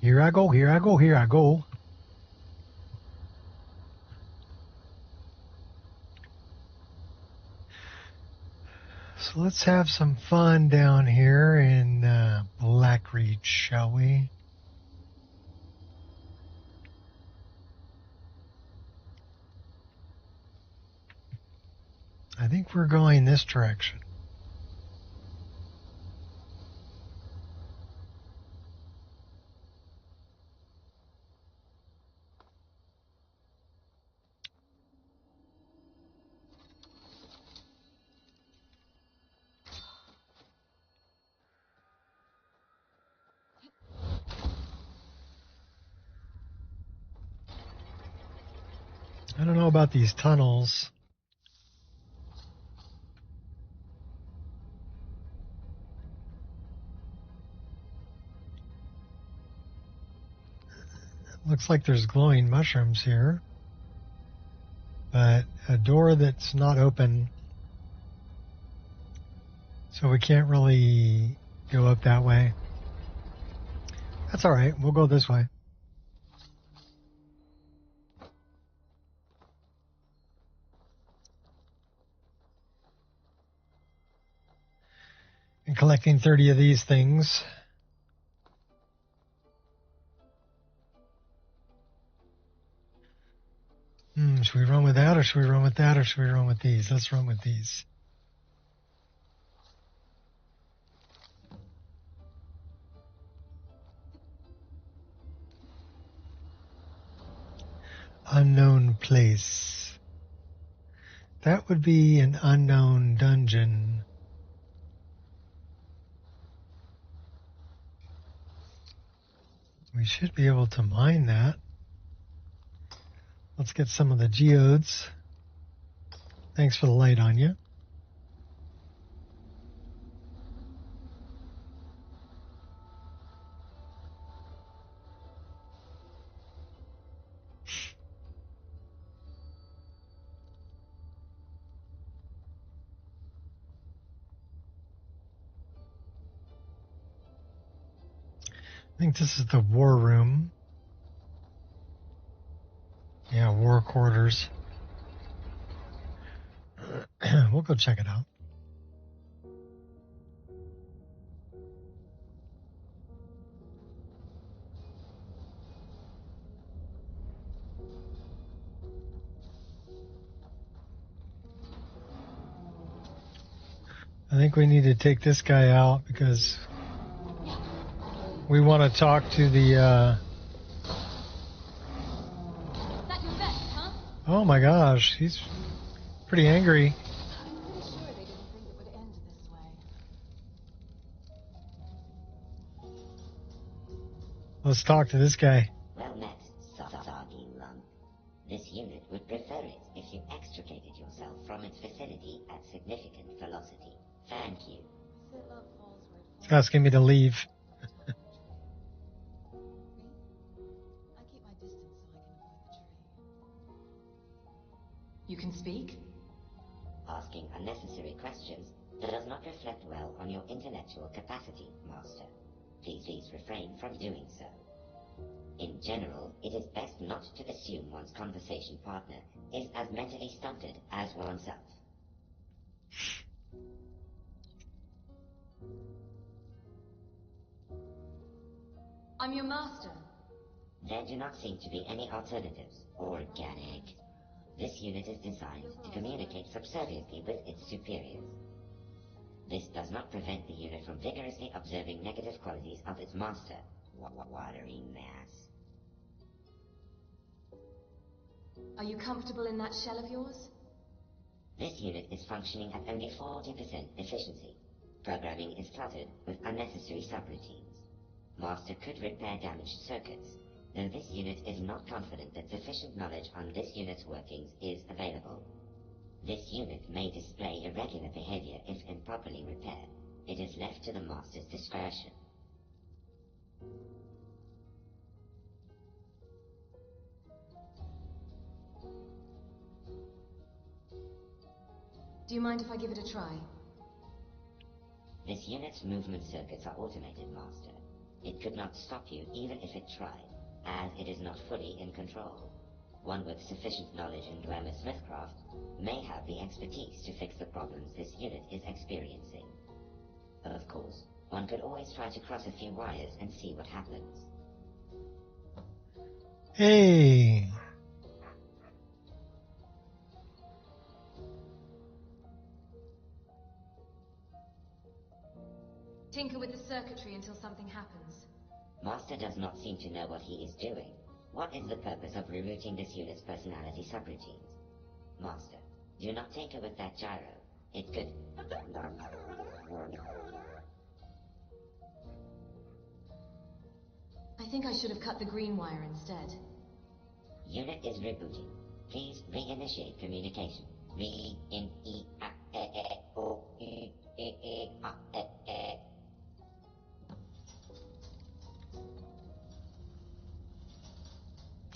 Here I go, here I go, here I go. So let's have some fun down here in Blackreach, shall we? I think we're going this direction. I don't know about these tunnels. Looks like there's glowing mushrooms here, but a door that's not open, so we can't really go up that way. That's all right. We'll go this way. And collecting 30 of these things. Should we run with that, or should we run with that, or should we run with these? Let's run with these. Unknown place. That would be an unknown dungeon. We should be able to mine that. Let's get some of the geodes. Thanks for the light, Anya. I think this is the war room. Yeah, war quarters. We'll go check it out. I think we need to take this guy out because we want to talk to the Oh my gosh, he's pretty angry. I'm pretty sure they didn't think it would end this way. Let's talk to this guy. Well met, soggy lump. This unit would prefer it if you extricated yourself from its vicinity at significant velocity. Thank you. He's asking me to leave. You can speak? Asking unnecessary questions does not reflect well on your intellectual capacity, Master. Please refrain from doing so. In general, it is best not to assume one's conversation partner is as mentally stunted as oneself. I'm your master. There do not seem to be any alternatives. Organic. This unit is designed to communicate subserviently with its superiors. This does not prevent the unit from vigorously observing negative qualities of its master. Watery mass. Are you comfortable in that shell of yours? This unit is functioning at only 40% efficiency. Programming is cluttered with unnecessary subroutines. Master could repair damaged circuits, though this unit is not confident that sufficient knowledge on this unit's workings is available. This unit may display irregular behavior if improperly repaired. It is left to the Master's discretion. Do you mind if I give it a try? This unit's movement circuits are automated, Master. It could not stop you even if it tried, as it is not fully in control. One with sufficient knowledge in Dwemer Smithcraft may have the expertise to fix the problems this unit is experiencing. Of course, one could always try to cross a few wires and see what happens. Hey! Tinker with the circuitry until something happens. Master does not seem to know what he is doing. What is the purpose of rerouting this unit's personality subroutines? Master, do not tinker with that gyro. It could... I think I should have cut the green wire instead. Unit is rebooting. Please reinitiate communication. We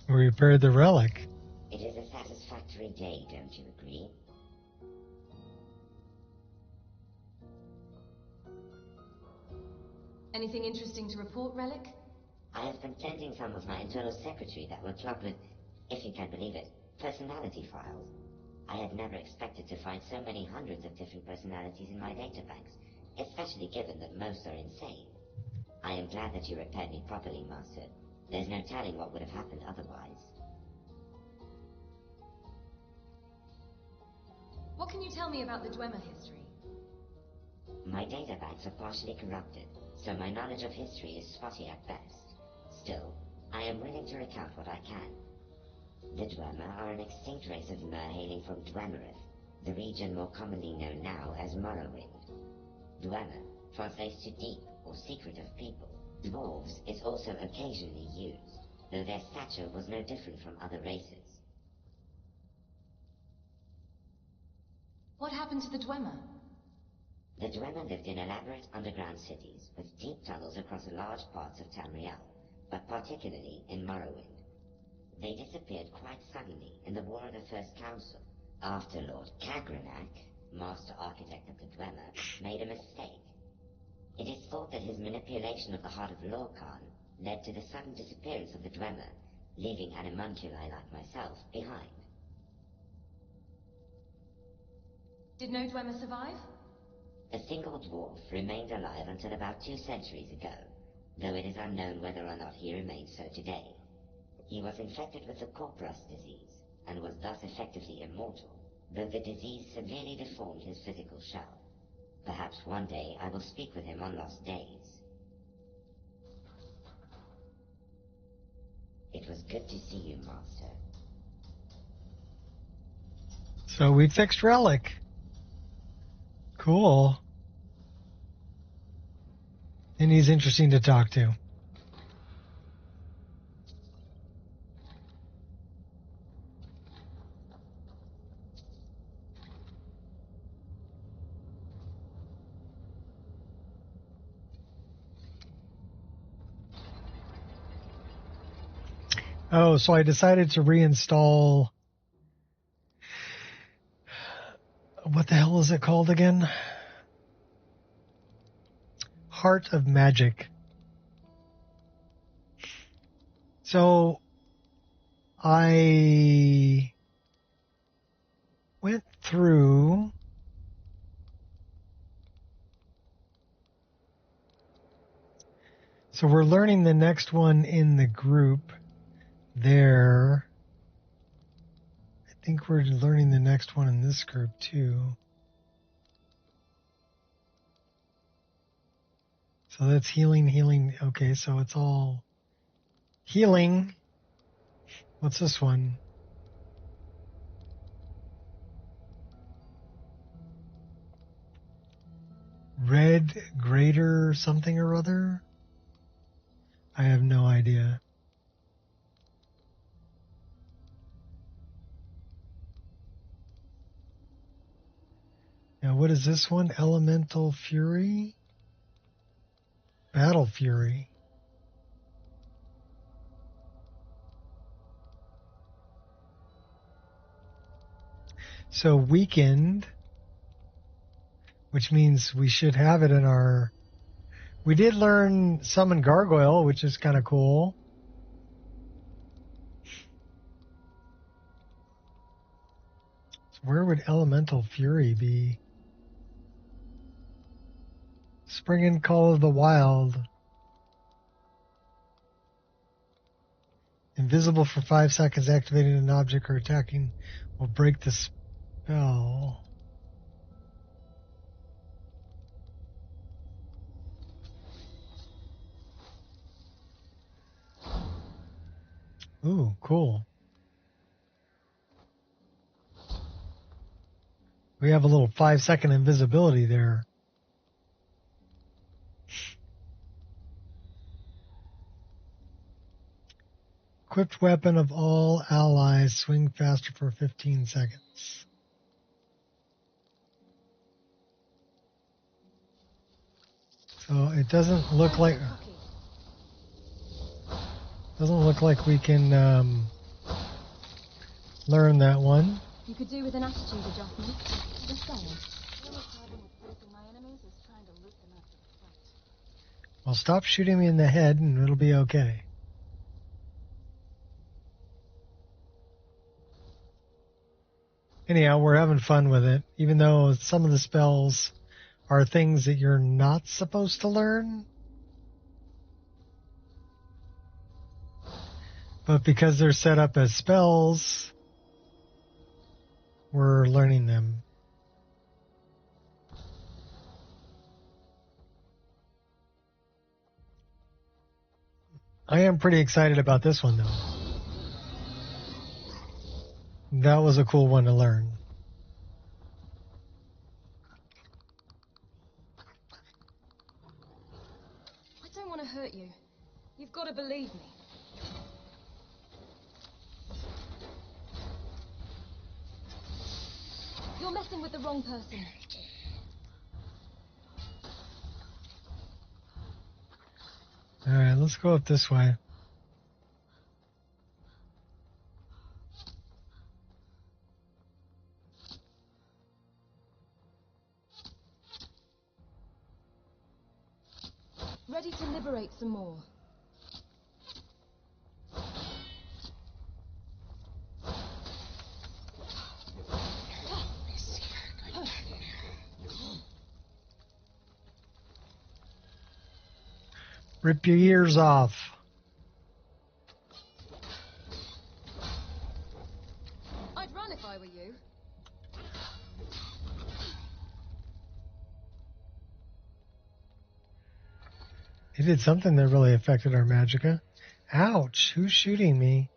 repaired the relic. It is a satisfactory day, don't you agree? Anything interesting to report, Relic? I have been cleansing some of my internal secretary that were clogged with, if you can believe it, personality files. I had never expected to find so many hundreds of different personalities in my databanks, especially given that most are insane. I am glad that you repaired me properly, Master. There's no telling what would have happened otherwise. What can you tell me about the Dwemer history? My databanks are partially corrupted, so my knowledge of history is spotty at best. Still, I am willing to recount what I can. The Dwemer are an extinct race of mer hailing from Dwemerith, the region more commonly known now as Morrowind. Dwemer translates to deep or secret of people. Dwarves is also occasionally used, though their stature was no different from other races. What happened to the Dwemer? The Dwemer lived in elaborate underground cities with deep tunnels across large parts of Tamriel, but particularly in Morrowind. They disappeared quite suddenly in the War of the First Council, after Lord Kagranak, master architect of the Dwemer, made a mistake. It is thought that his manipulation of the heart of Lorcan led to the sudden disappearance of the Dwemer, leaving animunculi like myself behind. Did no Dwemer survive? A single dwarf remained alive until about 2 centuries ago, though it is unknown whether or not he remains so today. He was infected with the Corpus disease, and was thus effectively immortal, though the disease severely deformed his physical shell. Perhaps one day I will speak with him on lost days. It was good to see you, Master. So we fixed relic. Cool. And he's interesting to talk to. Oh, so I decided to reinstall... What the hell is it called again? Heart of Magic. So I went through so we're learning the next one in the group there. I think we're learning the next one in this group too. So that's healing, healing. Okay, so it's all healing. What's this one? Red Greater something or other? I have no idea. Now what is this one? Elemental Fury? Battle Fury. So weakened, which means we should have it in our We did learn Summon Gargoyle, which is kind of cool. So where would Elemental Fury be? Spring and Call of the Wild. Invisible for 5 seconds, activating an object or attacking will break the spell. Ooh, cool. We have a little 5-second invisibility there. Equipped weapon of all allies, swing faster for 15 seconds. So it doesn't look like we can learn that one. You could do with an attitude adjustment. Just saying. Well, stop shooting me in the head and it'll be okay. Anyhow, we're having fun with it, even though some of the spells are things that you're not supposed to learn. But because they're set up as spells, we're learning them. I am pretty excited about this one, though. That was a cool one to learn. I don't want to hurt you. You've got to believe me. You're messing with the wrong person. Alright, let's go up this way. Ready to liberate some more. Rip your ears off. I'd run if I were you. He did something that really affected our magicka. Ouch! Who's shooting me?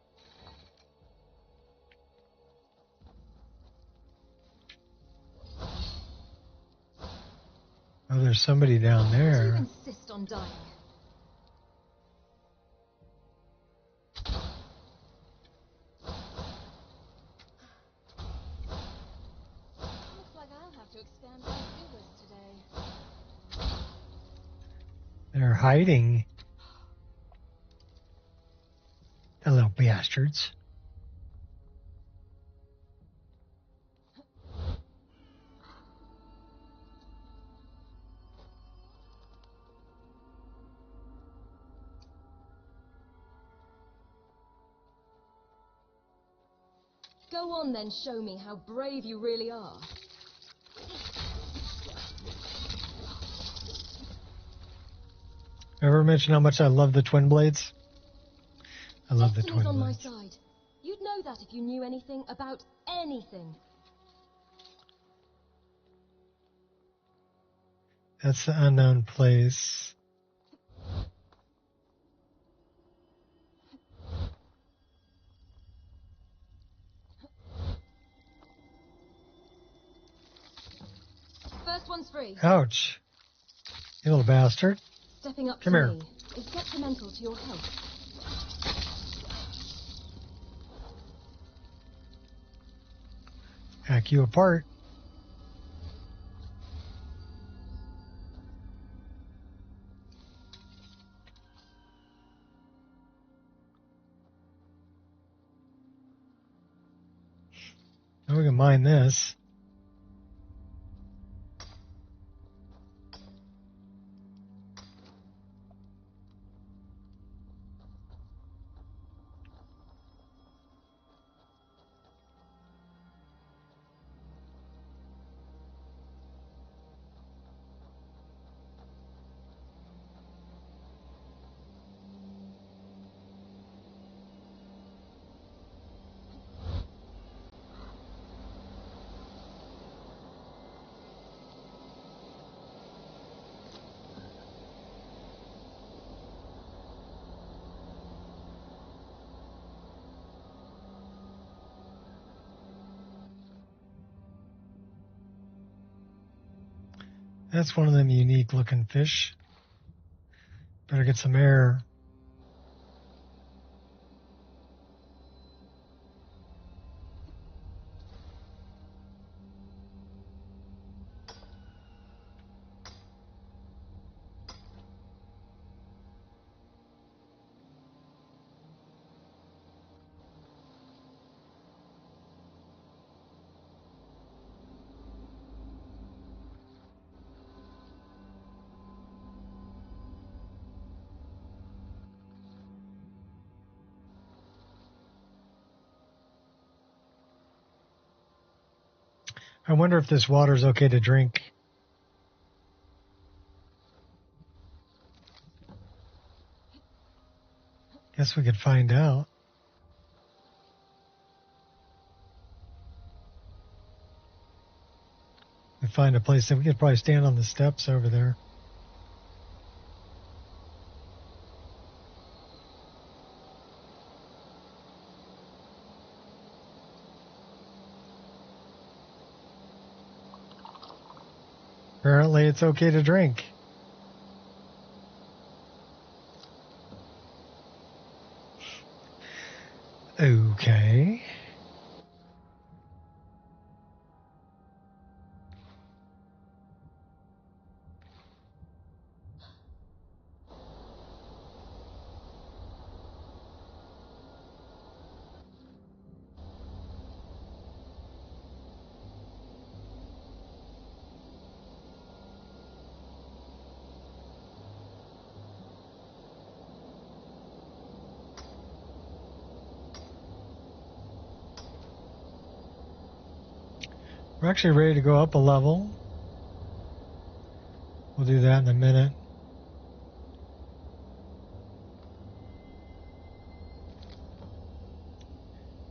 Oh, there's somebody down there. You insist on dying. Looks like I'll have to expand my fingers today. They're hiding. The little bastards. Go on then, show me how brave you really are. Ever mention how much I love the twin blades? I love the Destiny's twin on my blades. side. You'd know that if you knew anything about anything. That's the unknown place. First one's free. Ouch. You little bastard. Stepping up Come to here. me is detrimental to your health. Hack you apart. Now we can mine this. That's one of them unique looking fish. Better get some air. I wonder if this water's okay to drink. Guess we could find out. We find a place that we could probably stand on the steps over there. Apparently it's okay to drink. Okay. We're actually ready to go up a level. We'll do that in a minute.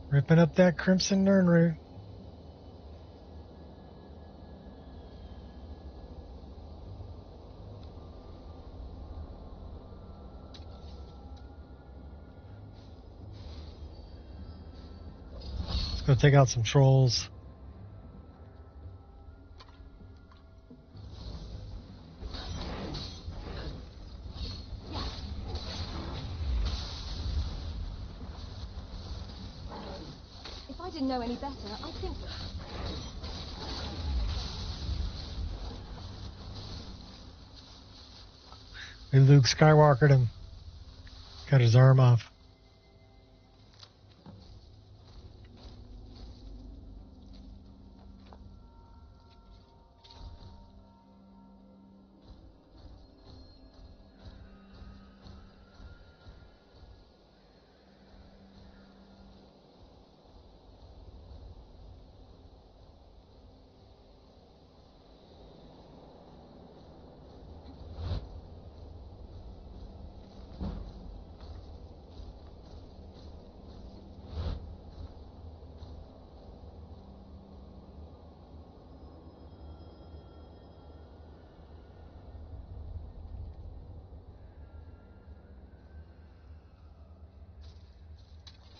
Ripping up that crimson nern root. Let's go take out some trolls. If I didn't know any better, I'd think... We Luke Skywalkered him. Cut his arm off.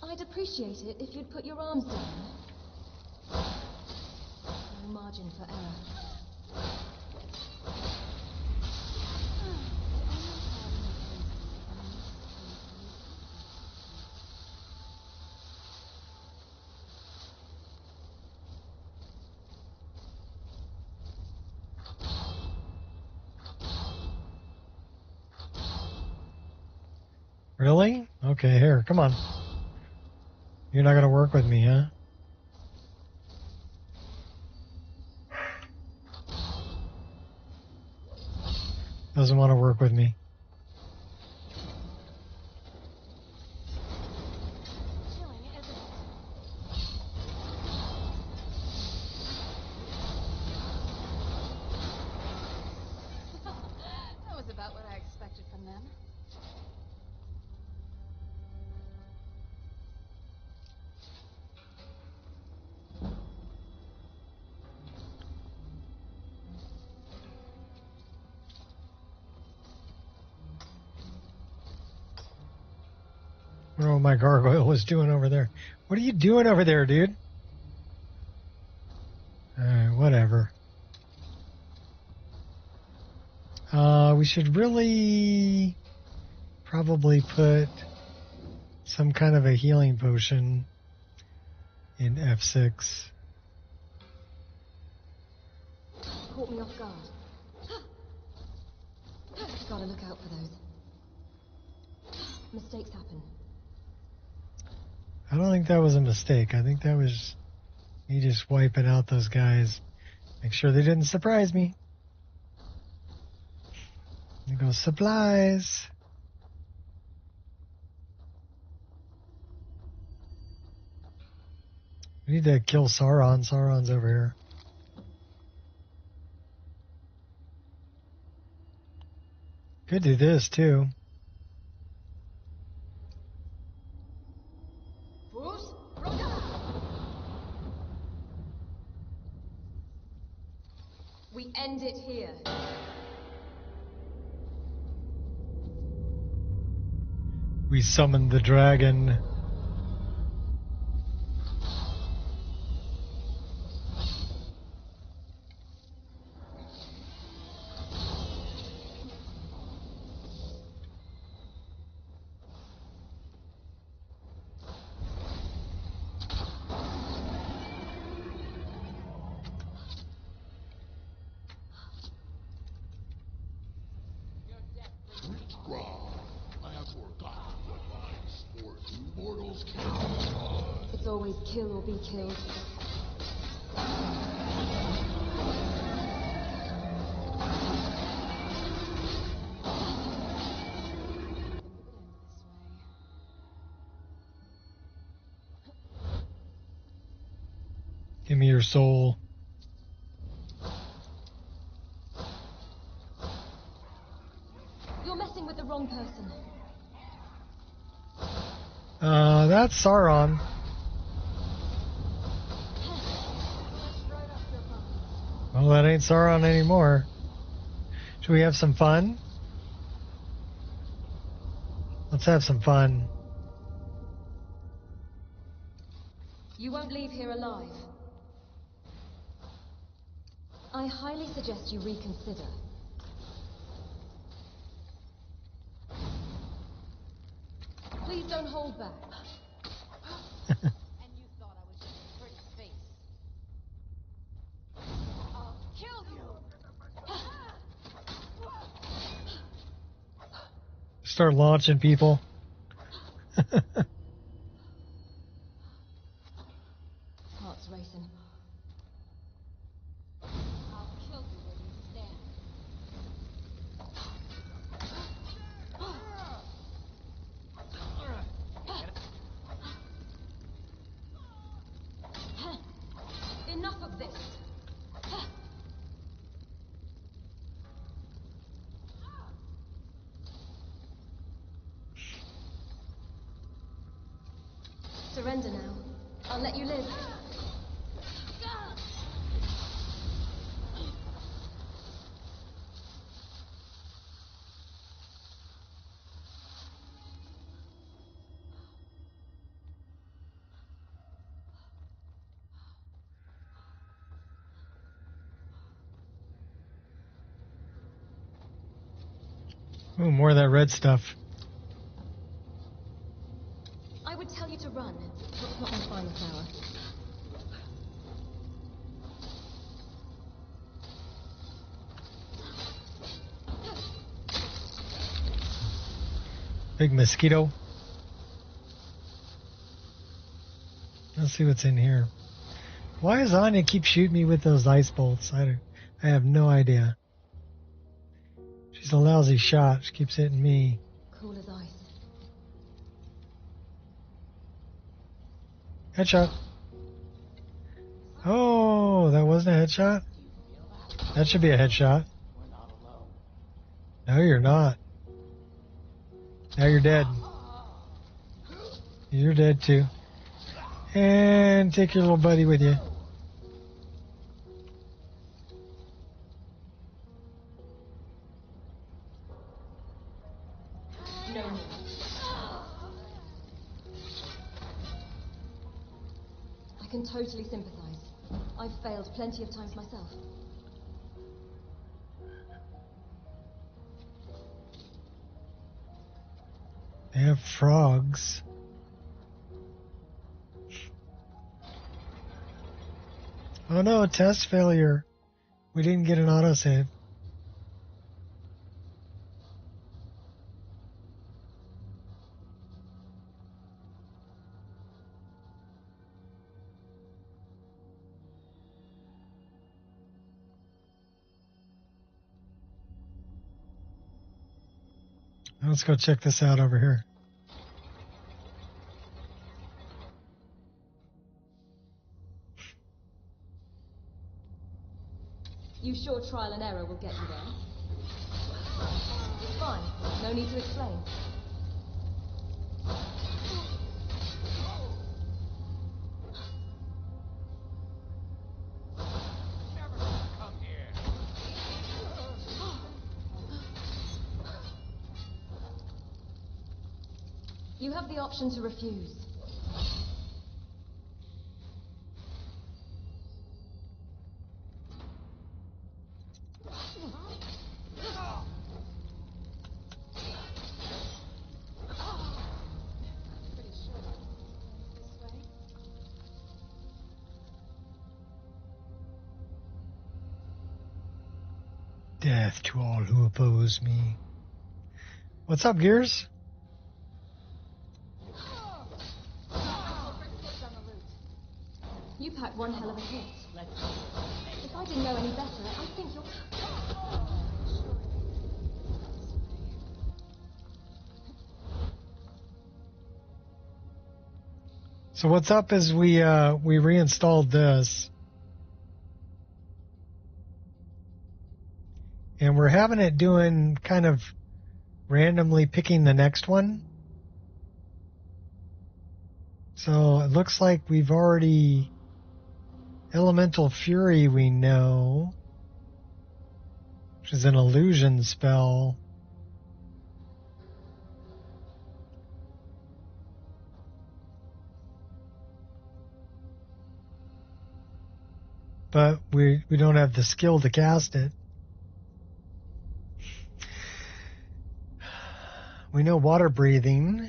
I'd appreciate it if you'd put your arms down. No margin for error. Really? Okay, here, come on. You're not gonna work with me, huh? Doesn't want to work with me. Chilling, isn't it? That was about what I expected from them. I don't know what my gargoyle was doing over there. What are you doing over there, dude? Alright, whatever. We should really probably put some kind of a healing potion in F6. Caught me off guard. Gotta look out for those. Mistakes happen. I don't think that was a mistake. I think that was me just wiping out those guys. Make sure they didn't surprise me. There goes supplies. We need to kill Sauron. Sauron's over here. Could do this too. We end it here. We summoned the dragon. It's always kill or be killed. Give me your soul. You're messing with the wrong person. That's Sauron. Well, that ain't Sauron anymore. Should we have some fun? Let's have some fun. You won't leave here alive. I highly suggest you reconsider. Please don't hold back. And you thought I was just a pretty face. I'll kill you! Start launching people. Heart's racing. I'll kill you where you stand. Enough of this. Surrender now. I'll let you live. Ooh, more of that red stuff. I would tell you to run, but it's not my finest hour. Big mosquito. Let's see what's in here. Why does Anya keep shooting me with those ice bolts? I have no idea. She's a lousy shot. She keeps hitting me. Cool as ice. Headshot. Oh, that wasn't a headshot? That should be a headshot. No, you're not. Now you're dead. You're dead too. And take your little buddy with you. No more. I can totally sympathize. I've failed plenty of times myself. They have frogs. Oh no, test failure. We didn't get an autosave. Let's go check this out over here. You sure trial and error will get you there? It's fine. No need to explain. Come here. You have the option to refuse. Death to all who oppose me. What's up, Gears? You packed one hell of a hit. If I didn't know any better, I think you're... So what's up is we reinstalled this. And we're having it doing kind of randomly picking the next one. So it looks like we've already... Elemental Fury we know, which is an illusion spell. But we don't have the skill to cast it. We know water breathing.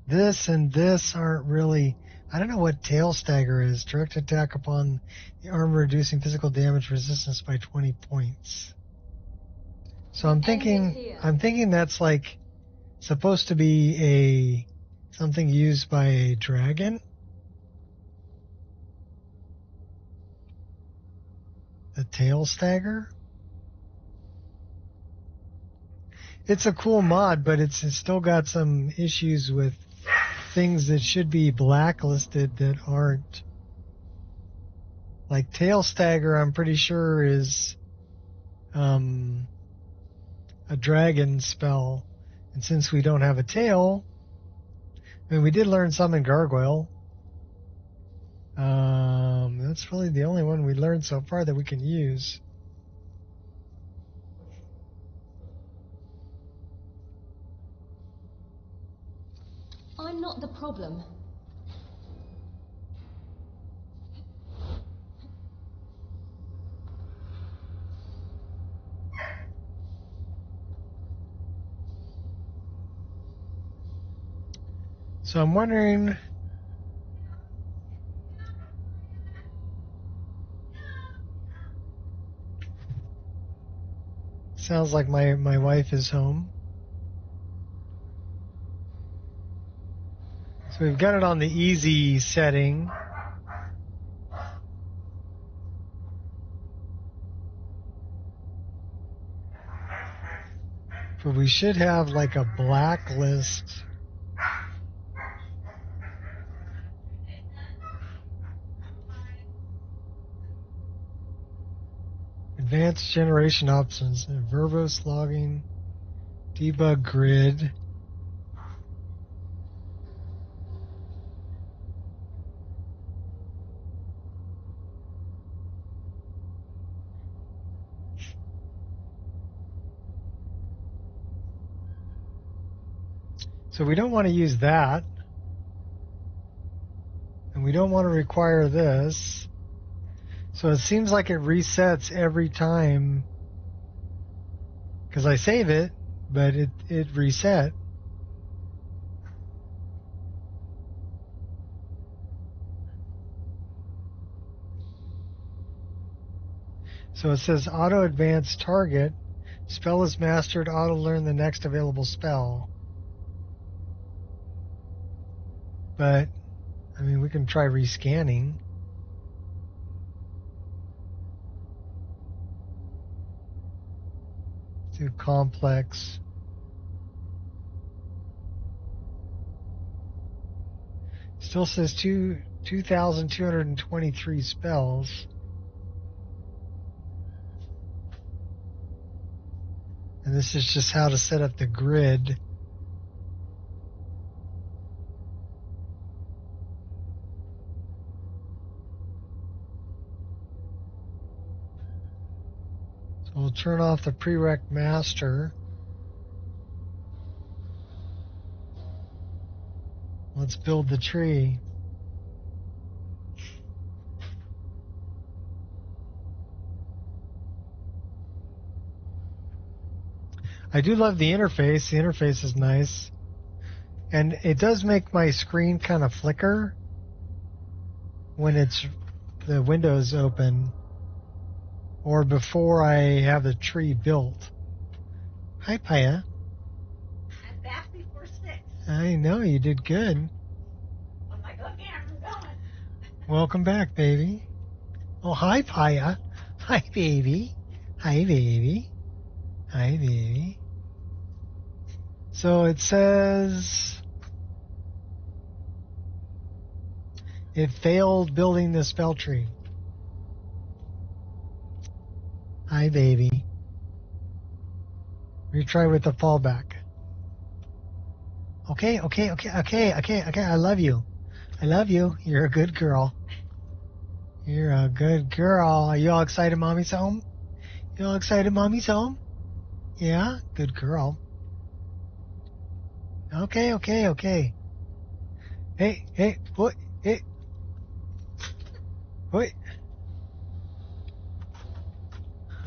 This and this aren't really... I don't know what Tail Stagger is. Direct attack upon the armor, reducing physical damage resistance by 20 points. So I'm thinking that's like supposed to be something used by a dragon. The Tail Stagger. It's a cool mod, but it's still got some issues with things that should be blacklisted that aren't. Like Tail Stagger, I'm pretty sure is a dragon spell. And since we don't have a tail, I mean, we did learn some in Gargoyle. That's really the only one we learned so far that we can use. I'm not the problem. So I'm wondering... Sounds like my wife is home. So we've got it on the easy setting. But we should have like a blacklist. Advanced generation options, verbose logging, debug grid. So we don't want to use that. And we don't want to require this. So it seems like it resets every time. Because I save it, but it reset. So it says auto advance target. Spell is mastered. Auto learn the next available spell. But, I mean, we can try rescanning. Do complex. Still says 2,223 spells. And this is just how to set up the grid. So we'll turn off the prereq master. Let's build the tree. I do love the interface. The interface is nice. And it does make my screen kind of flicker when the window's open or before I have the tree built. Hi, Paya. I'm back before 6. I know, you did good. I'm like, okay, I'm going. Welcome back, baby. Oh, hi, Paya. Hi, baby. Hi, baby. Hi, baby. So it says it failed building the spell tree. Hi, baby. Retry with the fallback. Okay. I love you. I love you. You're a good girl. You're a good girl. Are you all excited mommy's home? You all excited mommy's home? Yeah? Good girl. Okay. Hey, what? Hey. Wait.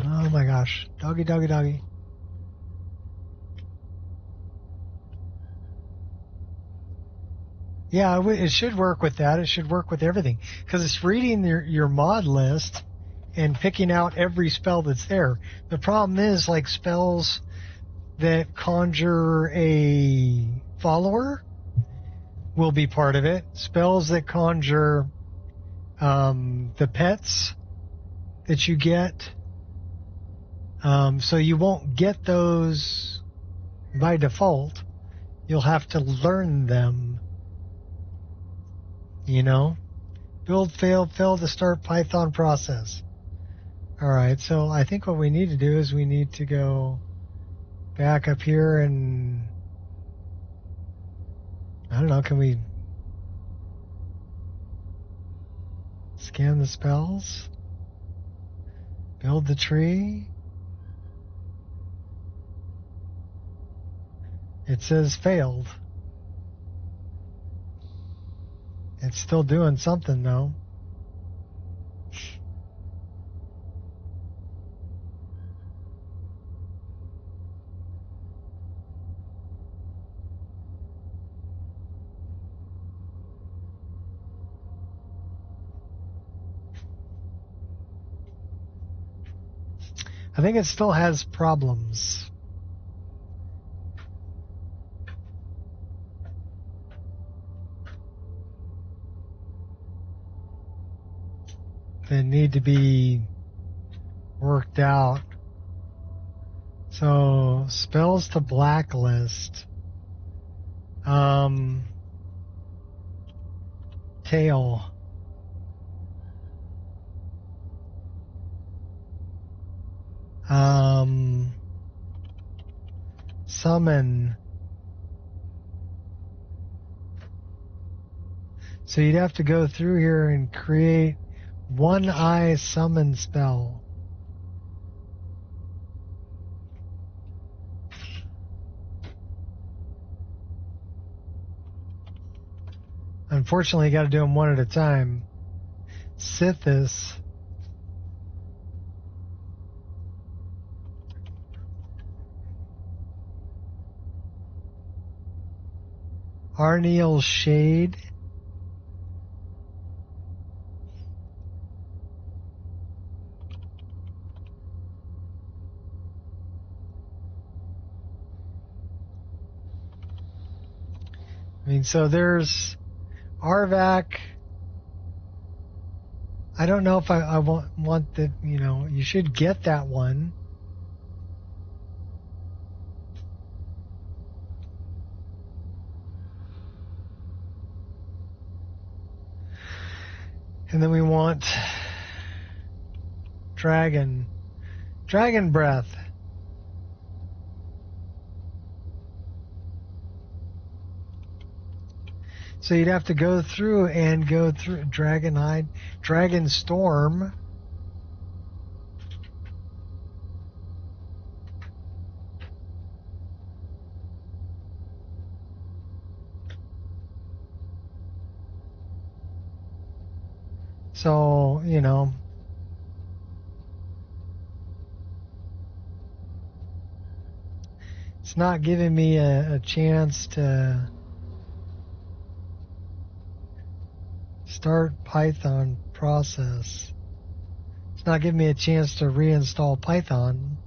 Oh my gosh. Doggy. Yeah, it should work with that. It should work with everything. Because it's reading your mod list and picking out every spell that's there. The problem is, like, spells that conjure a follower will be part of it. Spells that conjure the pets that you get. So you won't get those by default. You'll have to learn them. You know? Build, fail to start Python process. Alright, so I think what we need to do is we need to go back up here and I don't know, can we scan the spells? Build the tree? It says failed. It's still doing something though. I think it still has problems. That need to be worked out. So, spells to blacklist. Tail. Summon. So you'd have to go through here and create one eye summon spell. Unfortunately, you got to do them one at a time. Sithis. Arneal Shade. I mean, so there's RVAC. I don't know if I want the, you know, you should get that one. And then we want Dragon Breath. So you'd have to go through Dragonhide, Dragon Storm. So, you know, it's not giving me a chance to start Python process. It's not giving me a chance to reinstall Python.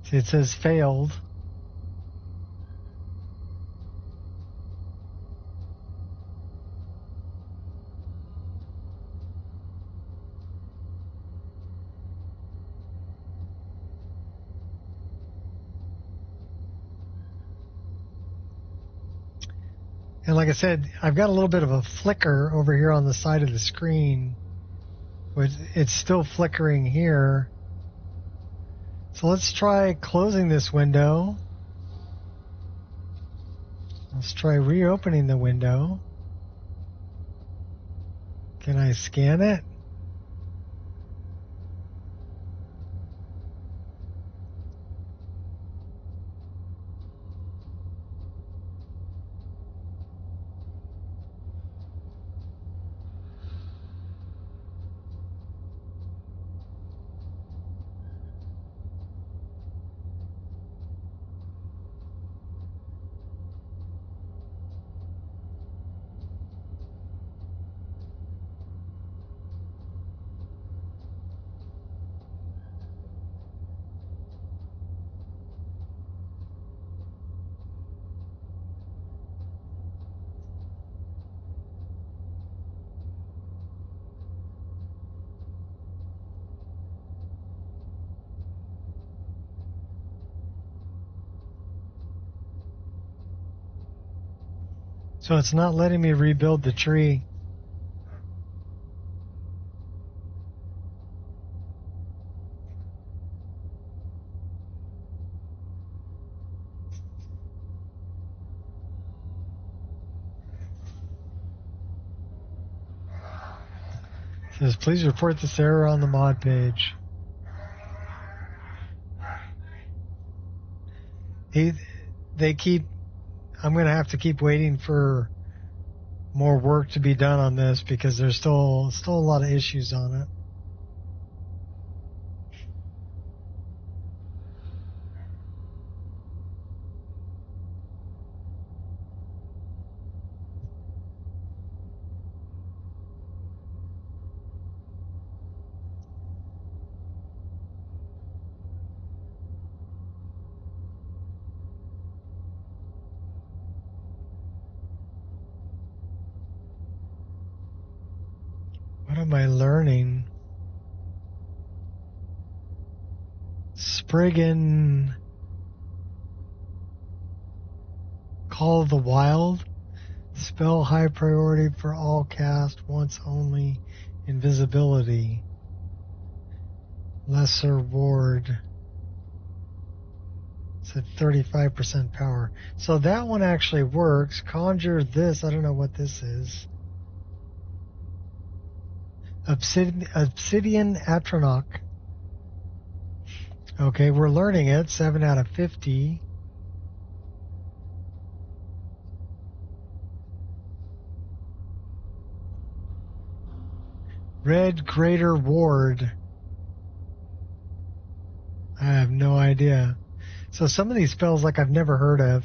See, it says failed. And like I said, I've got a little bit of a flicker over here on the side of the screen. Which it's still flickering here. So let's try closing this window. Let's try reopening the window. Can I scan it? So it's not letting me rebuild the tree. It says, please report this error on the mod page. They keep, I'm going to have to keep waiting for more work to be done on this because there's still a lot of issues on it. What am I learning? Spriggan Call of the Wild. Spell high priority for all cast once only. Invisibility. Lesser ward. It's at 35% power. So that one actually works. Conjure this. I don't know what this is. Obsidian Atronach. Okay, we're learning it. 7 out of 50. Red Greater Ward. I have no idea. So some of these spells like I've never heard of.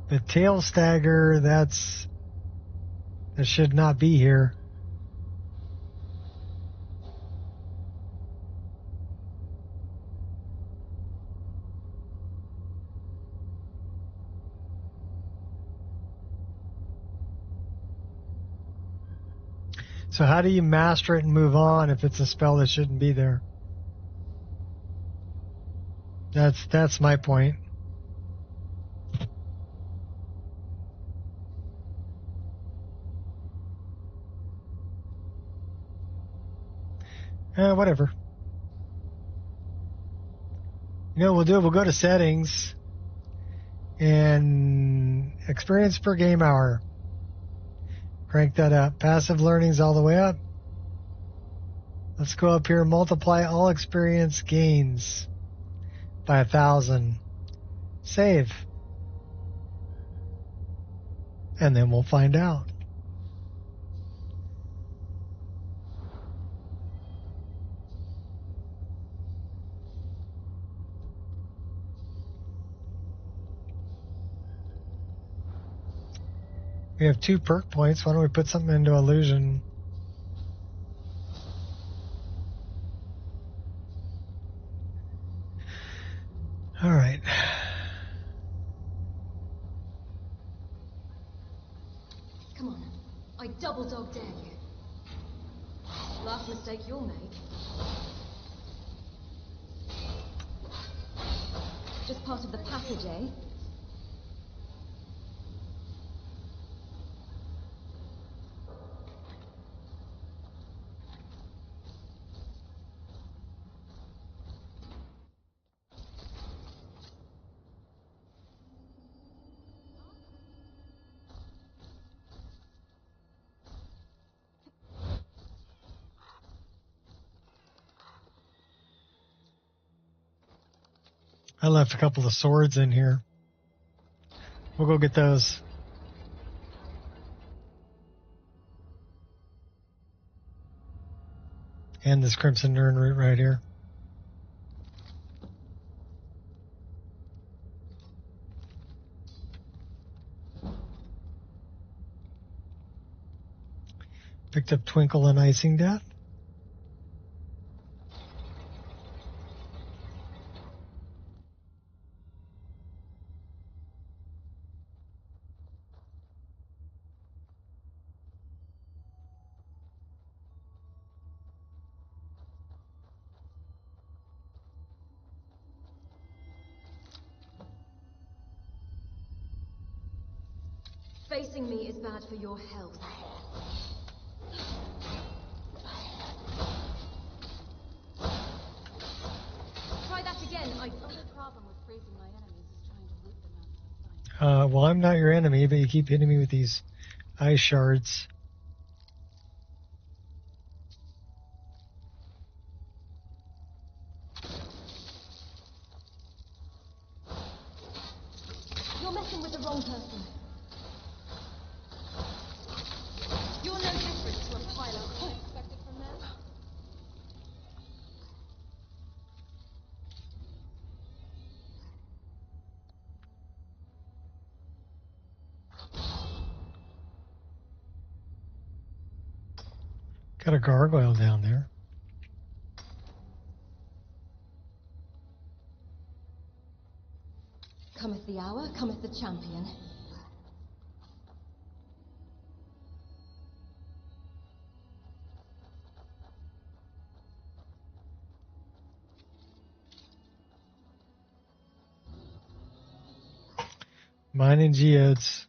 The Tail Stagger, that should not be here. So how do you master it and move on if it's a spell that shouldn't be there? That's my point. Whatever. You know what we'll do? We'll go to settings and experience per game hour. Crank that up. Passive learning's all the way up. Let's go up here and multiply all experience gains by 1,000. Save. And then we'll find out. We have 2 perk points. Why don't we put something into illusion? All right. Come on. I double dog dare you. Last mistake you'll make. Just part of the package, eh? I left a couple of swords in here. We'll go get those. And this Crimson Urn root right here. Picked up Twinkle and Icing Death. Facing me is bad for your health. Try that again. The only problem with freezing my enemies is trying to root them out of sight. Well, I'm not your enemy, but you keep hitting me with these ice shards. You're messing with the wrong person. You're no different to a pile of coal. Expected from them? Got a gargoyle down there. Cometh the hour, cometh the champion. Mine and Geodes.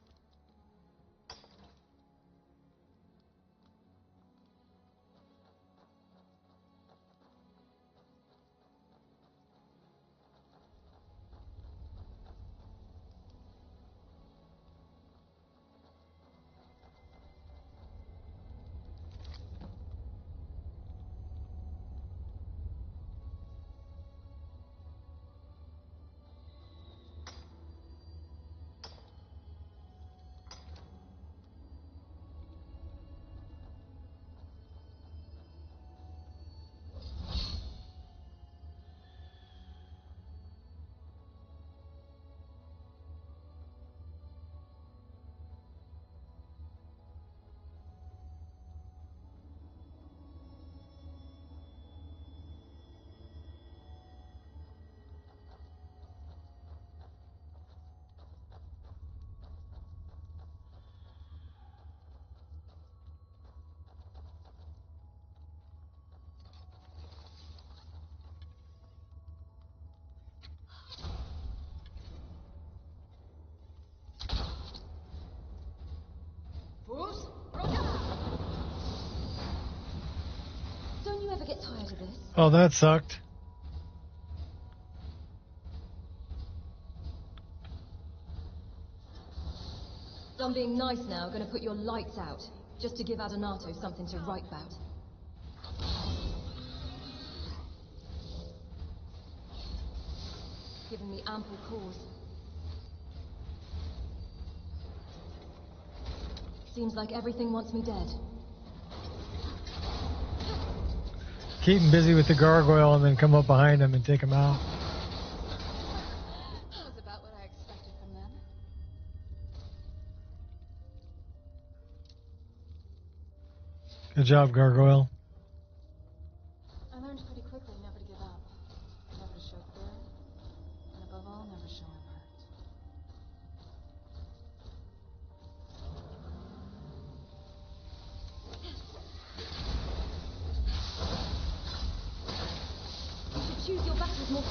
Oh, that sucked. Done being nice now, gonna put your lights out. Just to give Adonato something to write about. Giving me ample cause. Seems like everything wants me dead. Keep him busy with the gargoyle and then come up behind him and take him out. That was about what I expected from them. Good job, gargoyle. I learned pretty quickly never to give up. Never to show fear. And above all, never show I'm hurt. You should choose your battles more.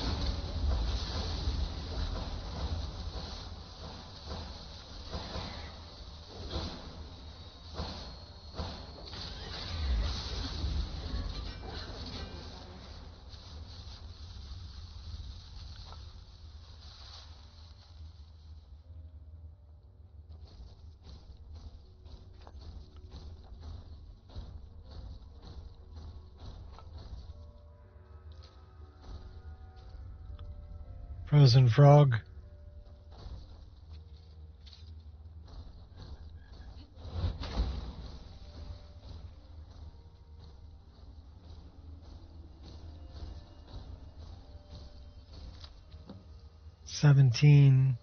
Frozen frog. $17.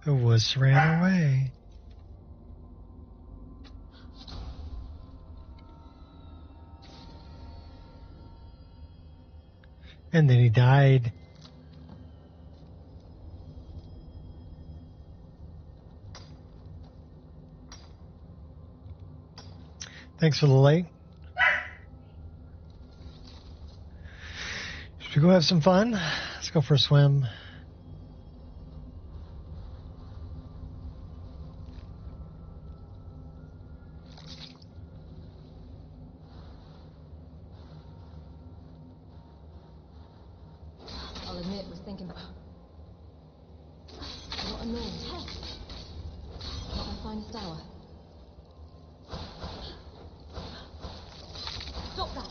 The wuss ran away. And then he died. Thanks for the light. Should we go have some fun? Let's go for a swim. I'll admit, was thinking about... What a noise. Not my finest hour. Stop that!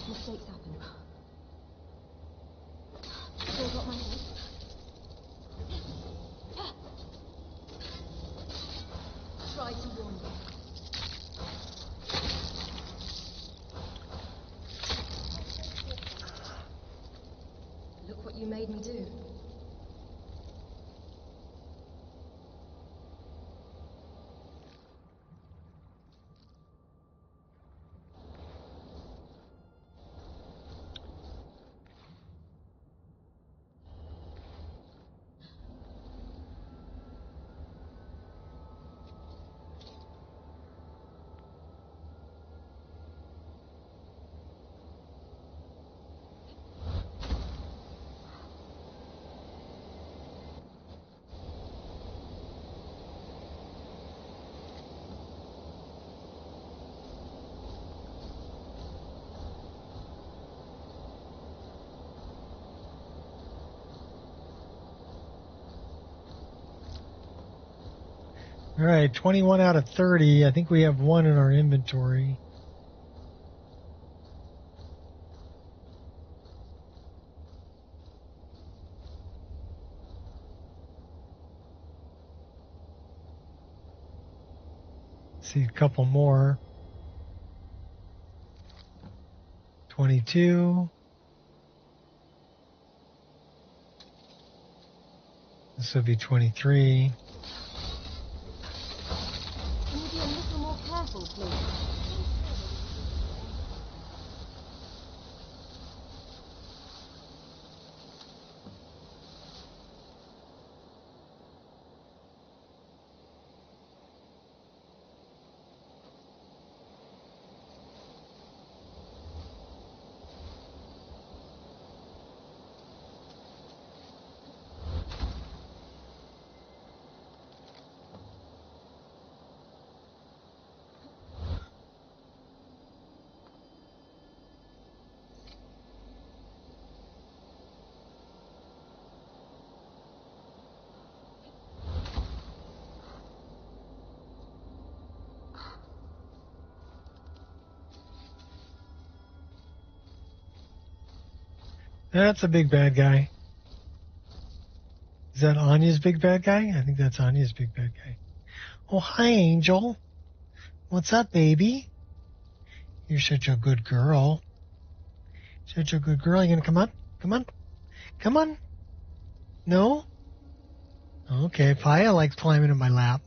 Mistakes happen. Still got my head. Try to warn you. Look what you made me do. All right, 21 out of 30. I think we have one in our inventory. See a couple more. 22. This would be 23. Can you be a little more careful, please? That's a big bad guy. Is that Anya's big bad guy? I think that's Anya's big bad guy. Oh, hi, Angel. What's up, baby? You're such a good girl. Such a good girl. You gonna come on? Come on. Come on. No? Okay, Paya likes climbing in my lap.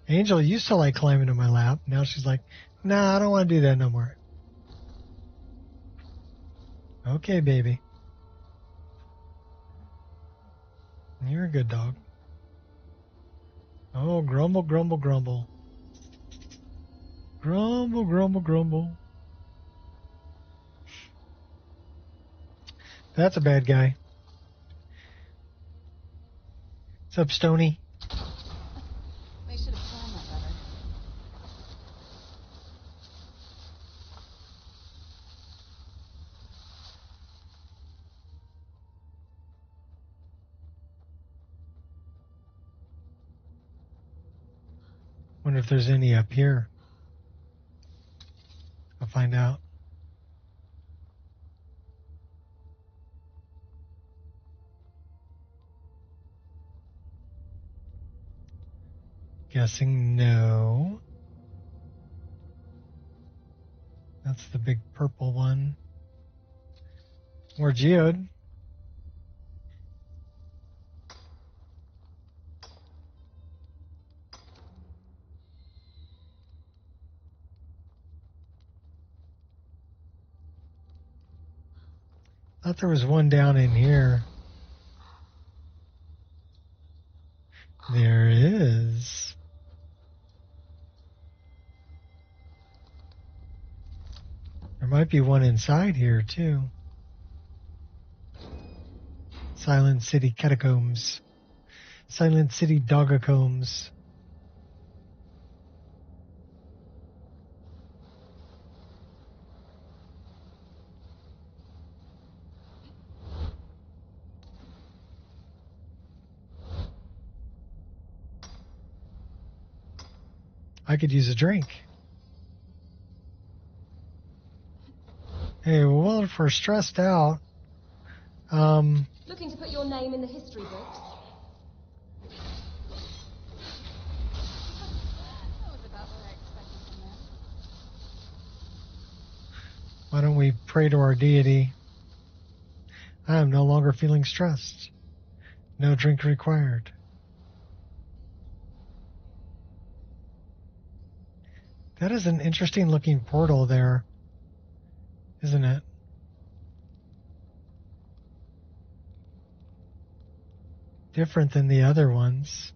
Angel used to like climbing in my lap. Now she's like, nah, I don't want to do that no more. Okay, baby. You're a good dog. Oh, grumble, grumble, grumble. Grumble, grumble, grumble. That's a bad guy. What's up, Stony? They should have planned that better. Wonder if there's any up here. I'll find out. Guessing no. That's the big purple one. More geode. Thought there was one down in here. There is. There might be one inside here, too. Silent City Catacombs. Silent City Dogacombs. I could use a drink. Hey, well, if we're stressed out, Looking to put your name in the history books? That was about what I expected from them. why don't we pray to our deity? I am no longer feeling stressed. No drink required. That is an interesting looking portal there, isn't it? Different than the other ones.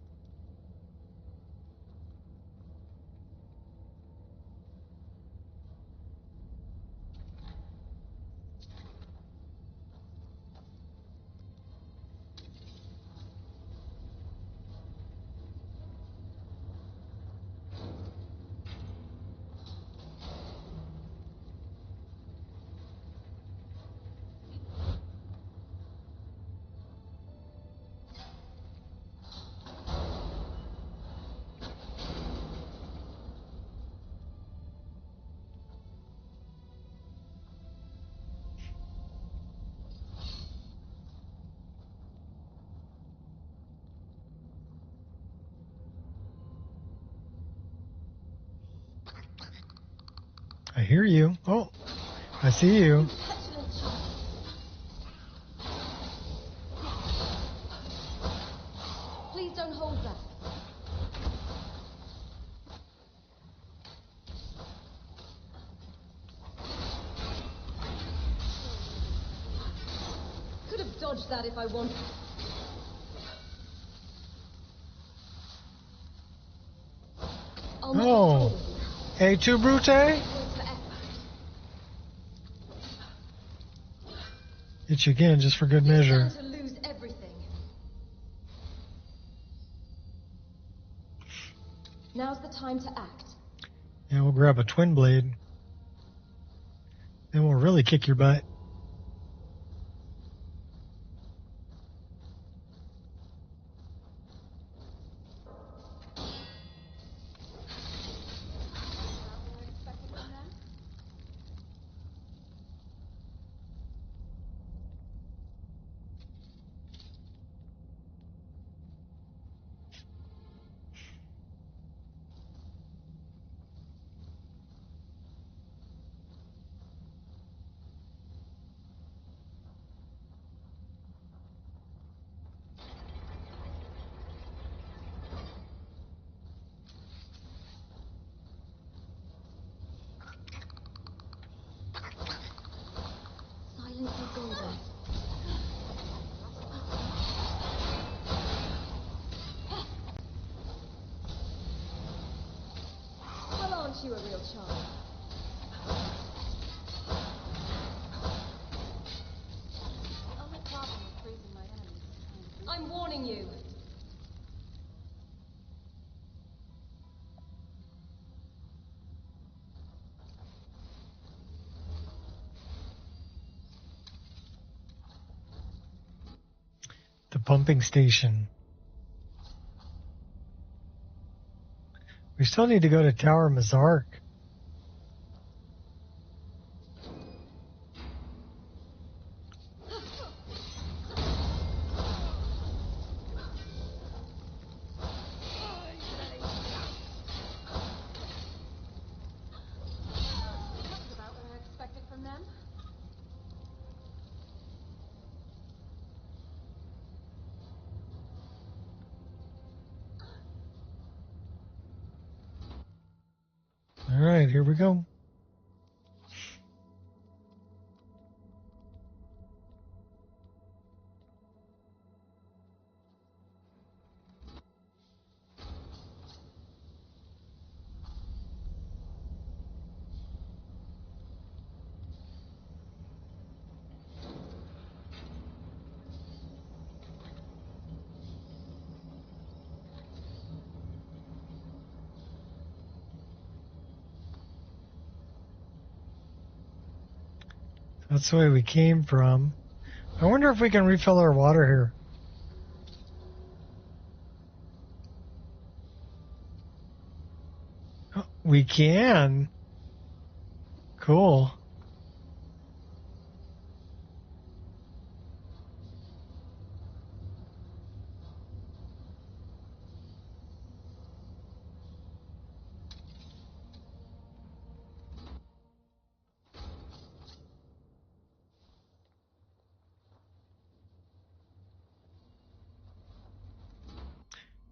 I hear you. Oh, I see you. Petulant child. Please don't hold back. Could have dodged that if I wanted. I'll make it Oh. forward. Hey, tu brute? Points for effort. Hit you again just for good You measure. stand to lose everything. Now's the time to act. Yeah, we'll grab a twin blade. Then we'll really kick your butt. Silence is golden. Well, aren't you a real child? The only problem with freezing my enemies is trying to freeze I'm warning you. The pumping station. We still need to go to Tower Mazark. That's about what I expected from them. All right, here we go. That's the way we came from. I wonder if we can refill our water here. Oh, we can. Cool.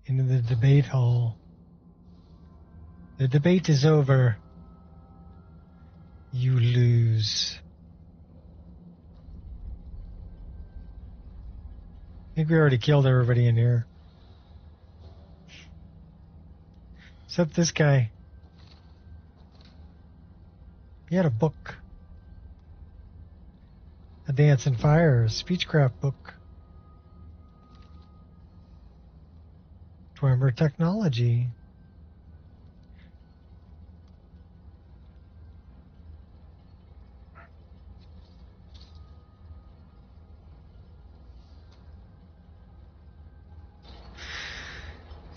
Into the debate hall. The debate is over. You lose. I think we already killed everybody in here. Except this guy. He had a book. A Dance in Fire, a Speechcraft book. Twimmer technology.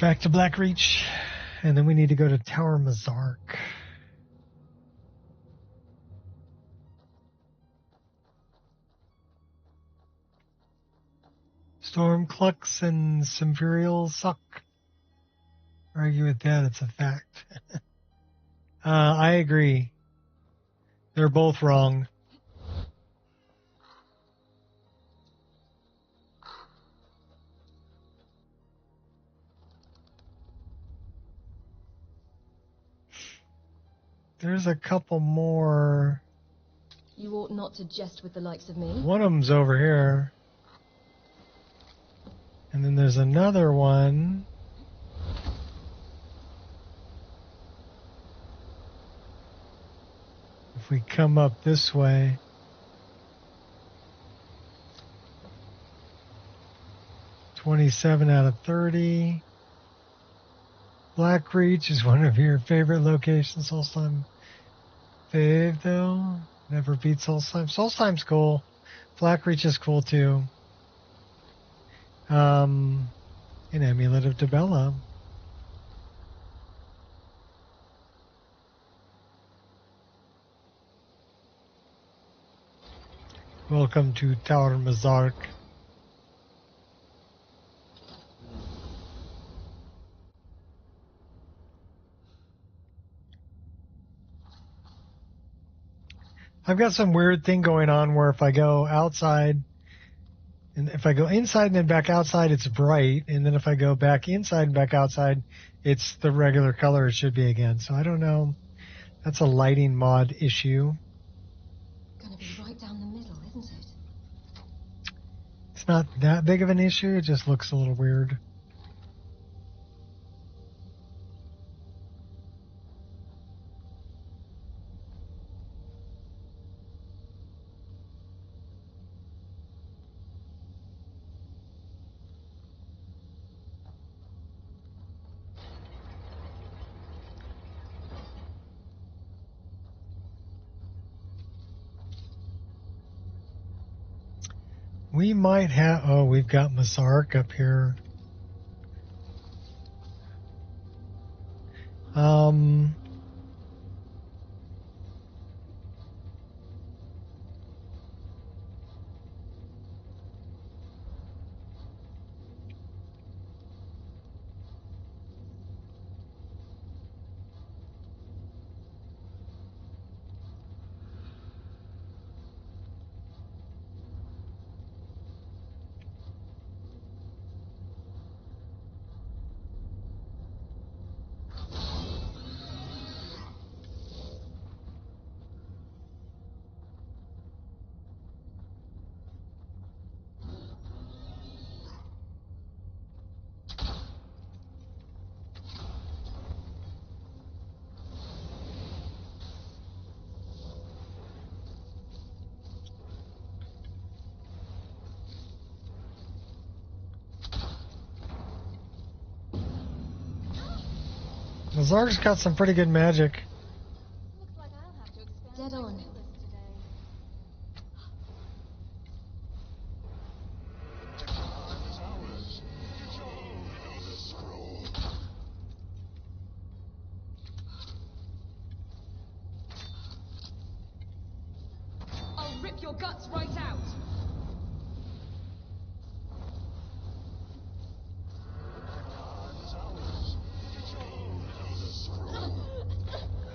Back to Blackreach, and then we need to go to Tower Mazark. Stormclux and Sympherial suck. Argue with that, it's a fact. I agree. They're both wrong. There's a couple more. You ought not to jest with the likes of me. One of them's over here. And then there's another one. If we come up this way. $27 out of 30. Black Reach is one of your favorite locations. Solstheim fave though. Never beat Solstheim. Solstheim's cool. Black Reach is cool too. An amulet of Debella. Welcome to Tower Mazark. I've got some weird thing going on where if I go outside, and if I go inside and then back outside, it's bright. And then if I go back inside and back outside, it's the regular color it should be again. So I don't know. That's a lighting mod issue. Gonna be right down the middle, isn't it? It's not that big of an issue. It just looks a little weird. We might have... Oh, we've got Mazark up here. Mazark's got some pretty good magic. Looks like I'll have to expand Dead my on. list today. I'll rip your guts right out.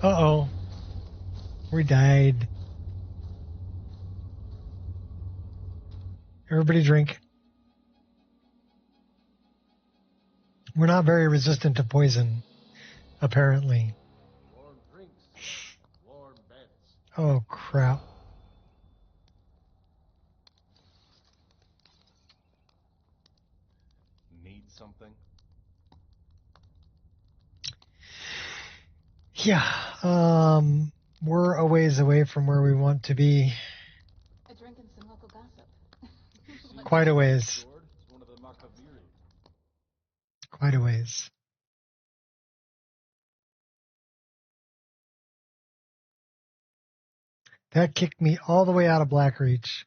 Uh-oh. We died. Everybody drink. We're not very resistant to poison, apparently. Warm drinks, warm beds. Oh, crap. Need something? Yeah, we're a ways away from where we want to be. A drink and some local gossip. Quite a ways. Sword? It's one of the Makaviri. Quite a ways. That kicked me all the way out of Blackreach.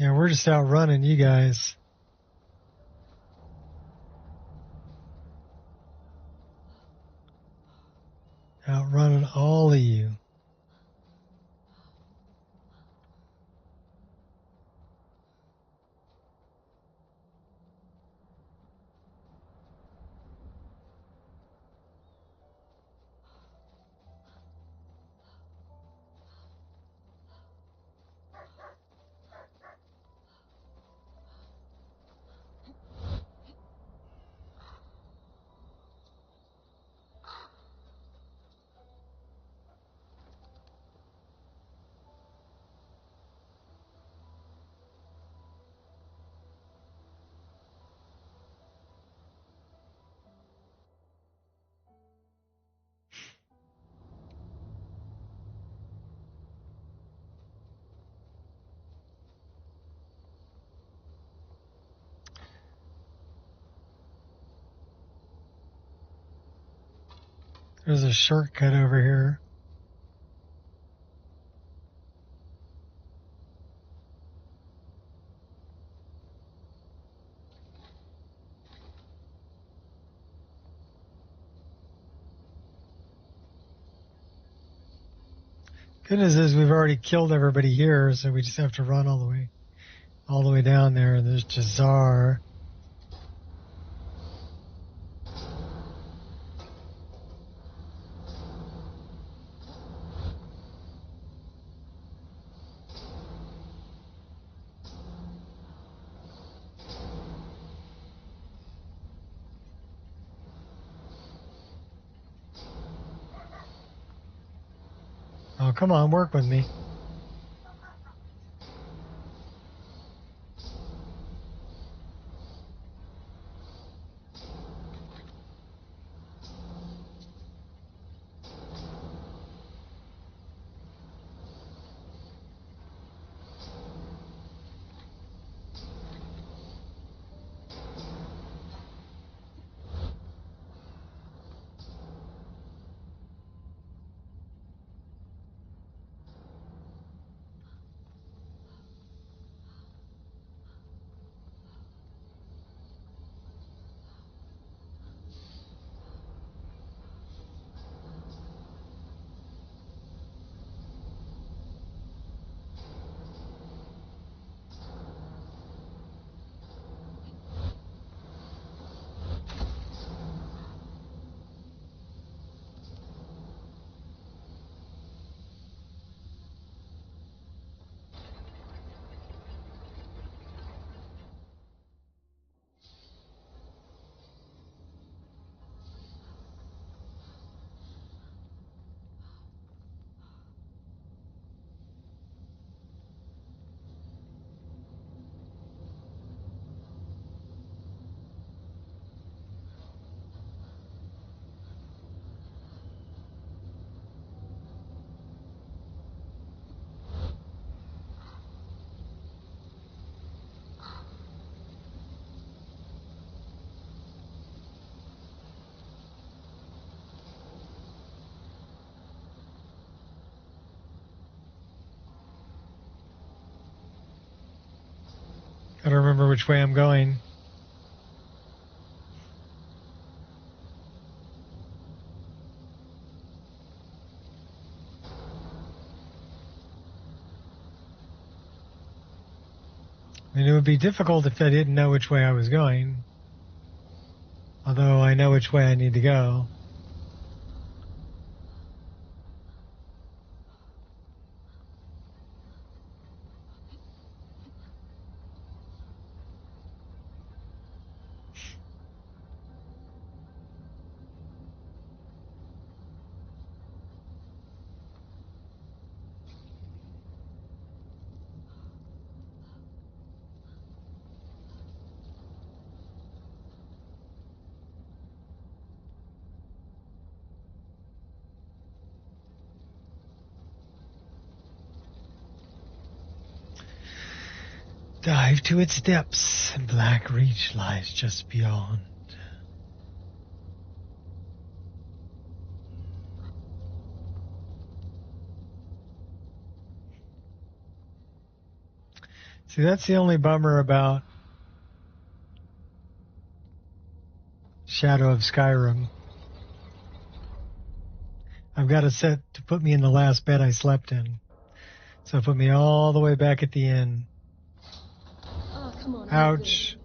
Yeah, we're just outrunning you guys. Outrunning all of you. There's a shortcut over here. Goodness is we've already killed everybody here, so we just have to run all the way down there. And there's Jazar. Oh, come on, work with me. Gotta remember which way I'm going. I mean, it would be difficult if I didn't know which way I was going. Although I know which way I need to go. Dive to its depths, and Black Reach lies just beyond. See, that's the only bummer about Shadow of Skyrim. I've got it set to put me in the last bed I slept in. So it put me all the way back at the end. Oh, come on. I'm good. Ouch.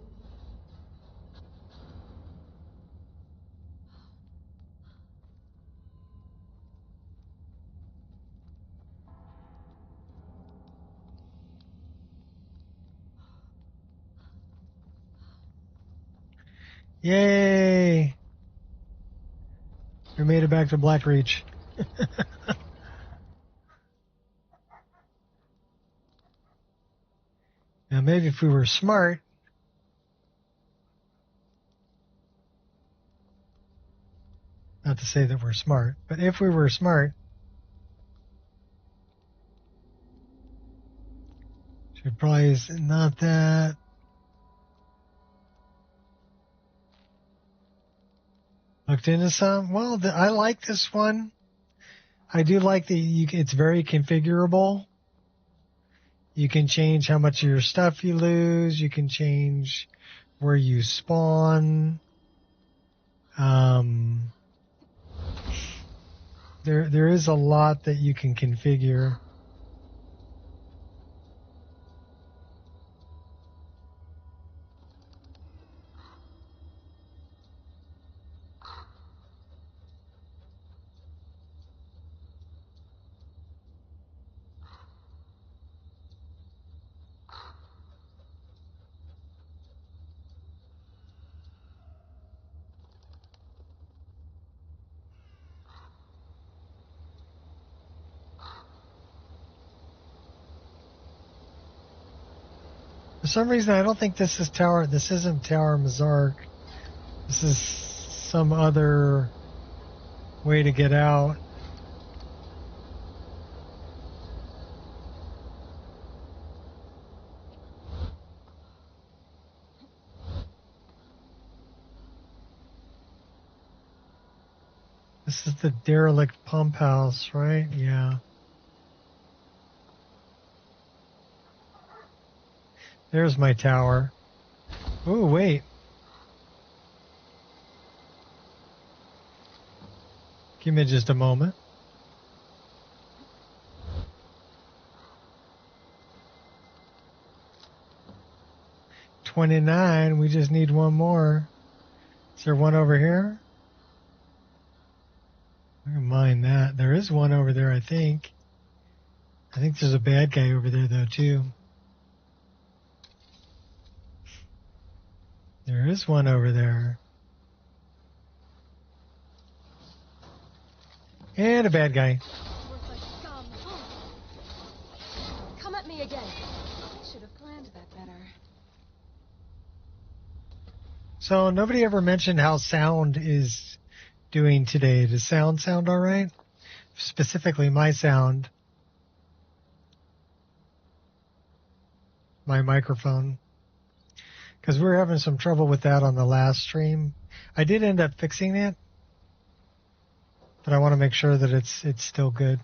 Yay! We made it back to Blackreach. Now maybe if we were smart, not to say that we're smart, but if we were smart, should probably not that. Looked into some. Well, I like this one. I do like that it's very configurable. You can change how much of your stuff you lose. You can change where you spawn. There is a lot that you can configure. For some reason, I don't think this is Tower. This isn't Tower Mazark. This is some other way to get out. This is the derelict pump house, right? Yeah. There's my tower. Oh, wait. Give me just a moment. $29. We just need one more. Is there one over here? I don't mind that. There is one over there, I think. I think there's a bad guy over there, though, too. There is one over there. And a bad guy. Come at me again. I should have planned that better. So nobody ever mentioned how sound is doing today. Does sound all right? Specifically my sound. My microphone. Because we were having some trouble with that on the last stream. I did end up fixing it. But I want to make sure that it's still good.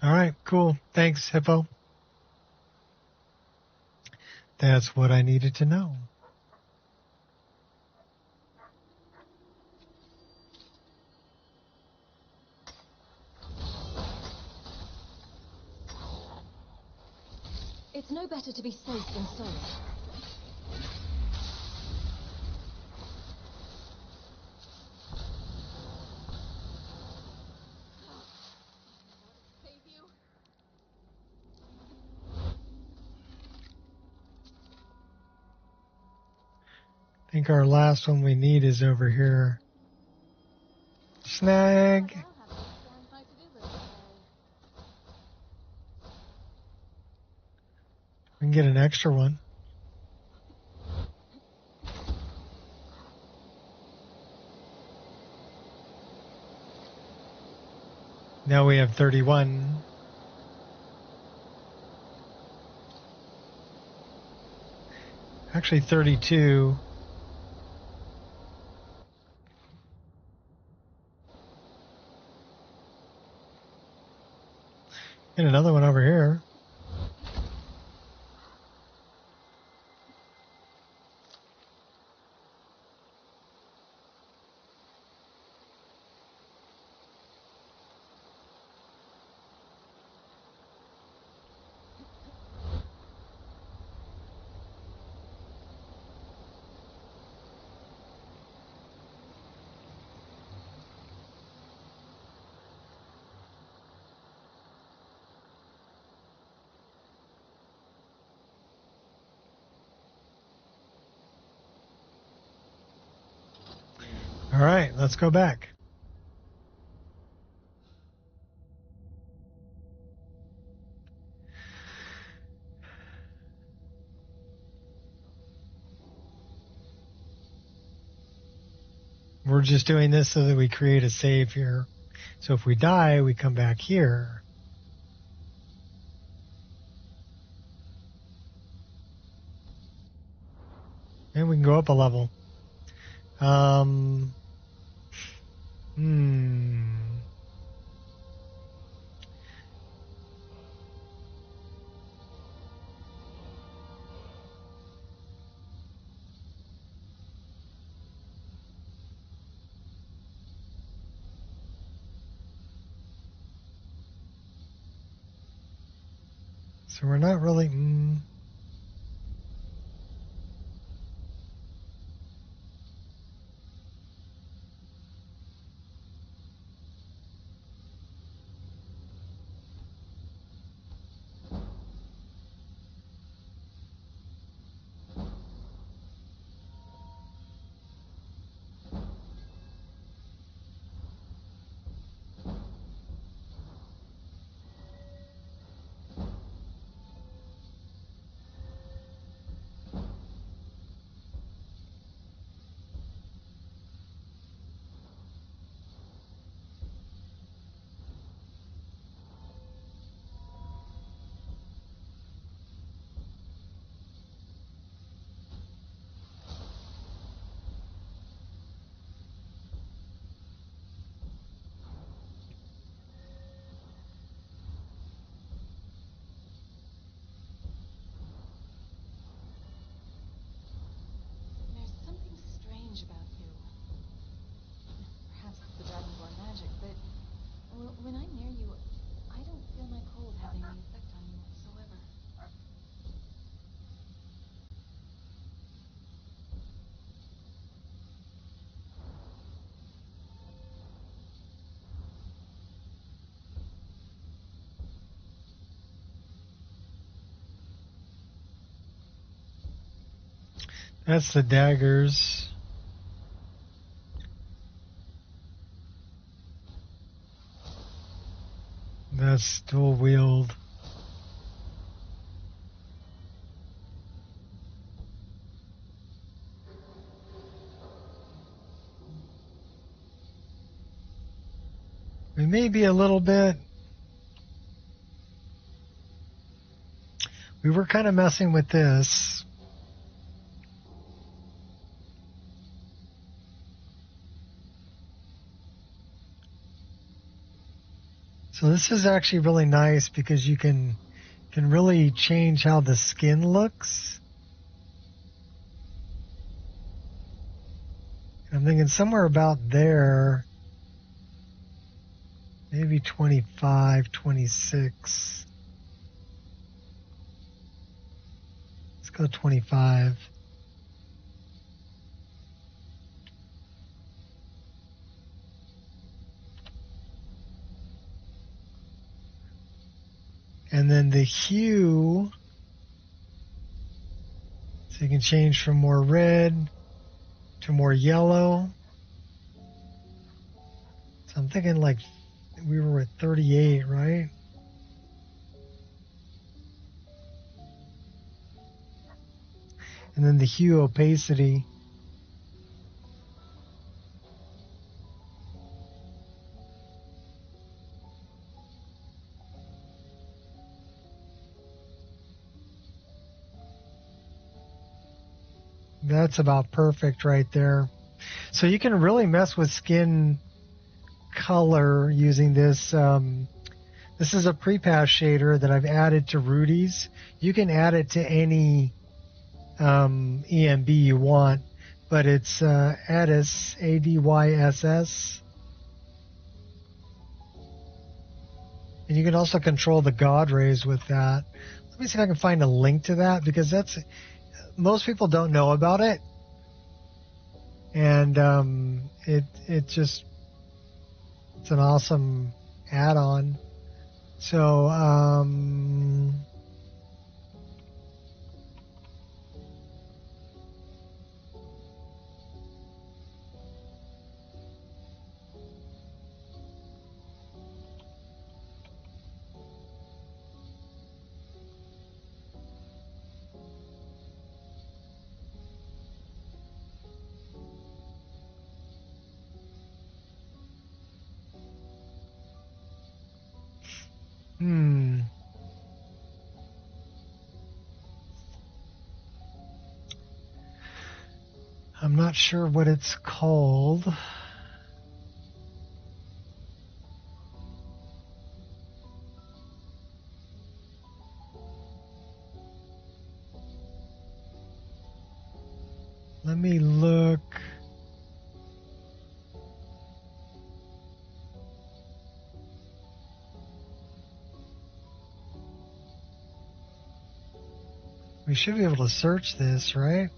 All right, cool. Thanks, Hippo. That's what I needed to know. It's no better to be safe than sorry. I think our last one we need is over here. Snag. We can get an extra one. Now we have 31. Actually 32. And another one over here. All right, let's go back. We're just doing this so that we create a save here. So if we die, we come back here. And we can go up a level. Hmm. So we're not really... There's something strange about you. Perhaps it's the dragonborn magic, but when I'm near you, I don't feel my cold having any effect on you whatsoever. That's the daggers. That's dual wield. We may be a little bit... We were kind of messing with this. So this is actually really nice because you can really change how the skin looks. I'm thinking somewhere about there, maybe 25, 26. Let's go 25. And then the hue, so you can change from more red to more yellow. So I'm thinking like we were at 38, right? And then the hue opacity. That's about perfect right there. So you can really mess with skin color using this. This is a pre-pass shader that I've added to Rudy's. You can add it to any EMB you want, but it's Adyss, ADYSS. And you can also control the God rays with that. Let me see if I can find a link to that, because that's most people don't know about it, and it's an awesome add-on. So I'm not sure what it's called. Let me look. We should be able to search this, right?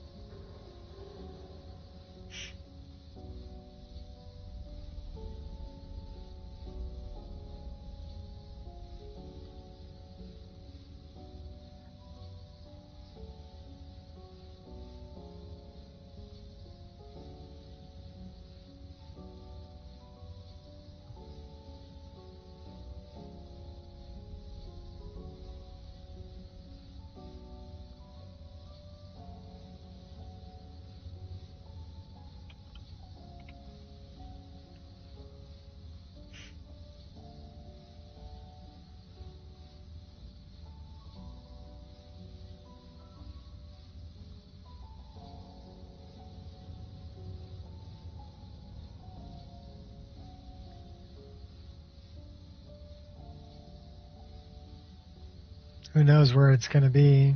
Who knows where it's going to be?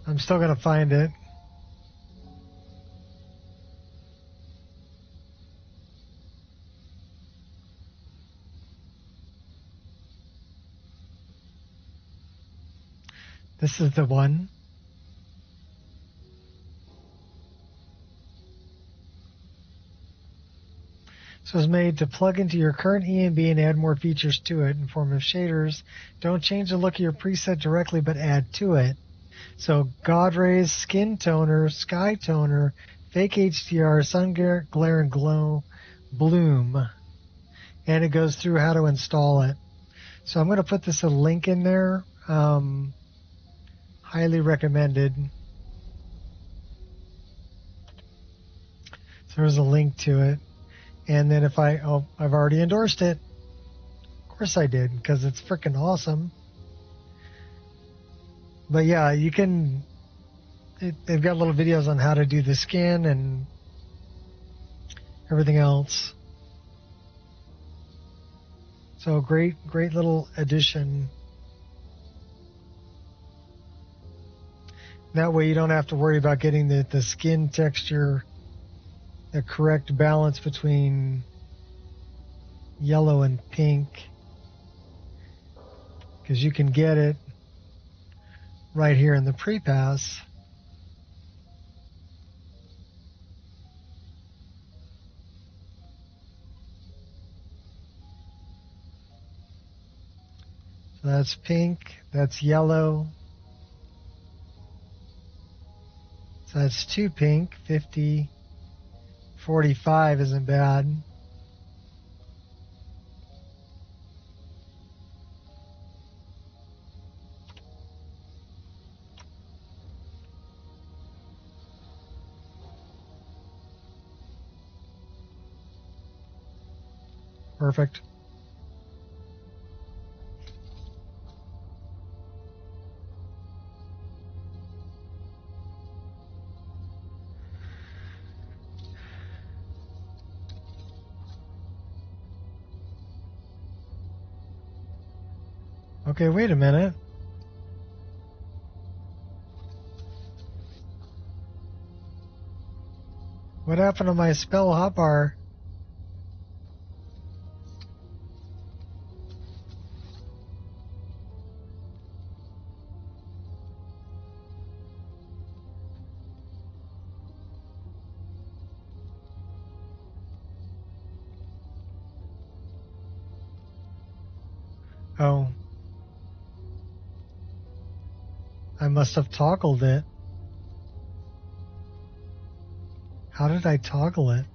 I'm still going to find it. This is the one. So it's made to plug into your current EMB and add more features to it in form of shaders. Don't change the look of your preset directly, but add to it. So God rays, skin toner, sky toner, fake HDR, sun glare and glow, bloom. And it goes through how to install it. So I'm going to put this a link in there. Highly recommended. So there's a link to it. And then if I've already endorsed it. Of course I did, because it's freaking awesome. But yeah, you can, they've got little videos on how to do the skin and everything else. So great little addition. That way you don't have to worry about getting the skin texture, the correct balance between yellow and pink, because you can get it right here in the pre-pass. So that's pink, that's yellow. So that's 2 pink, 50, 45 isn't bad. Perfect. Okay, wait a minute. What happened to my spell hotbar? Oh. I must have toggled it. How did I toggle it?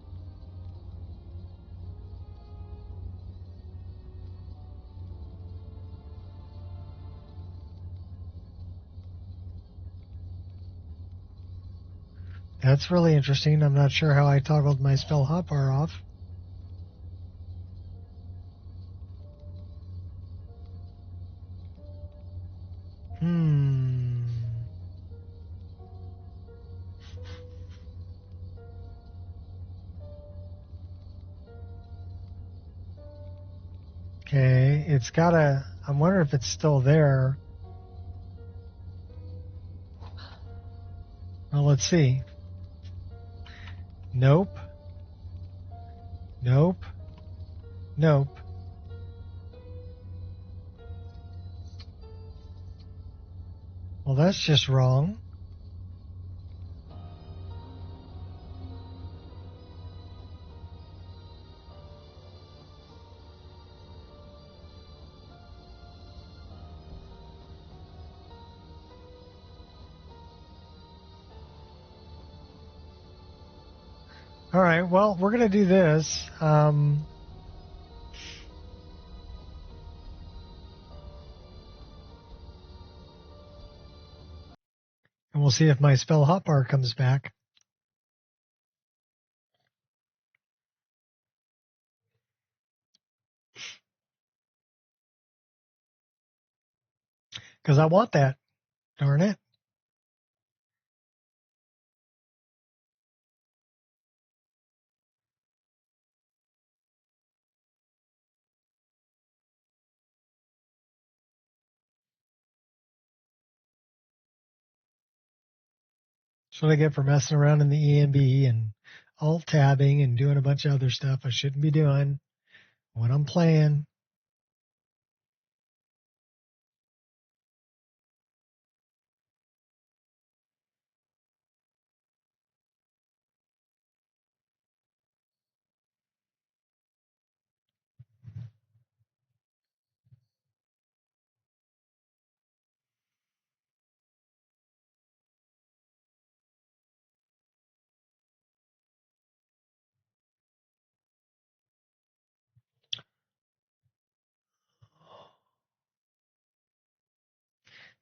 That's really interesting. I'm not sure how I toggled my spell hotbar off. Okay, it's gotta... I wonder if it's still there. Well, let's see. Nope. Nope. Nope. Well, that's just wrong. All right, well, we're going to do this. And we'll see if my spell hotbar comes back. Because I want that. Darn it. That's what I get for messing around in the EMB and alt-tabbing and doing a bunch of other stuff I shouldn't be doing when I'm playing.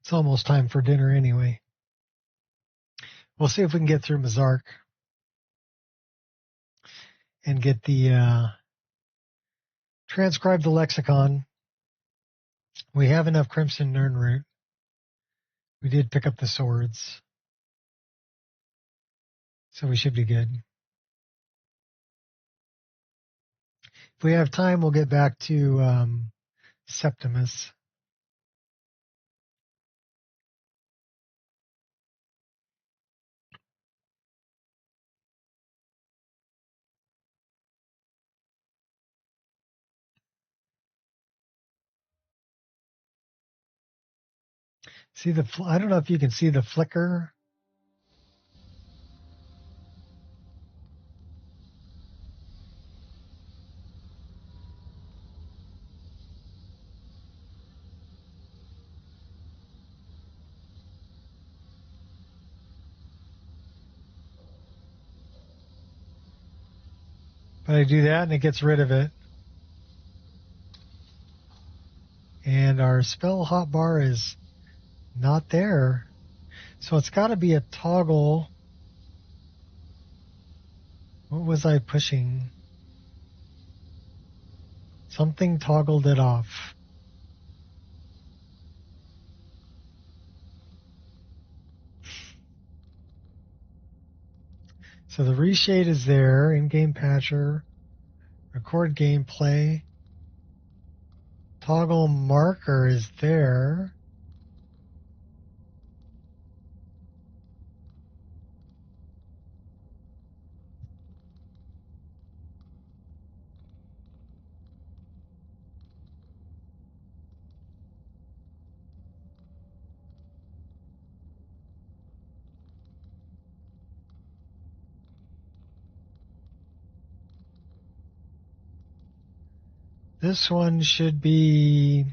It's almost time for dinner anyway. We'll see if we can get through Mazark and get the transcribe the lexicon. We have enough Crimson Nirnroot. We did pick up the swords, so we should be good. If we have time, we'll get back to Septimus. See the? I don't know if you can see the flicker. But I do that and it gets rid of it. And our spell hotbar is not there. So it's got to be a toggle. What was I pushing? Something toggled it off. So the reshade is there, in-game patcher, record gameplay. Toggle marker is there. This one should be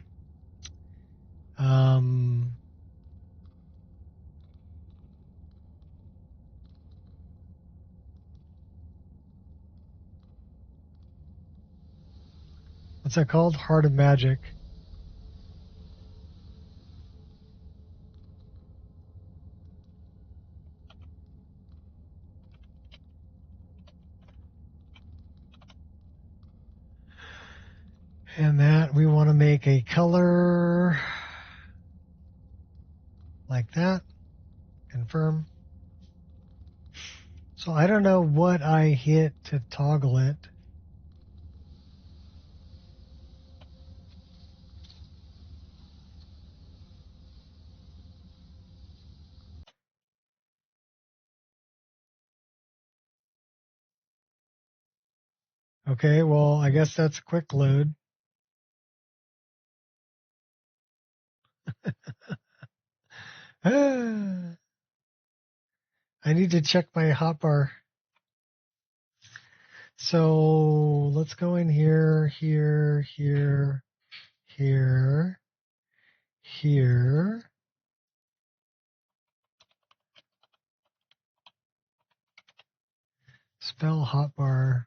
what's that called? Heart of Magic. And that we want to make a color like that. Confirm. So I don't know what I hit to toggle it. Okay, well, I guess that's a quick load. I need to check my hotbar. So let's go in here, here, here, here, here. Spell hotbar.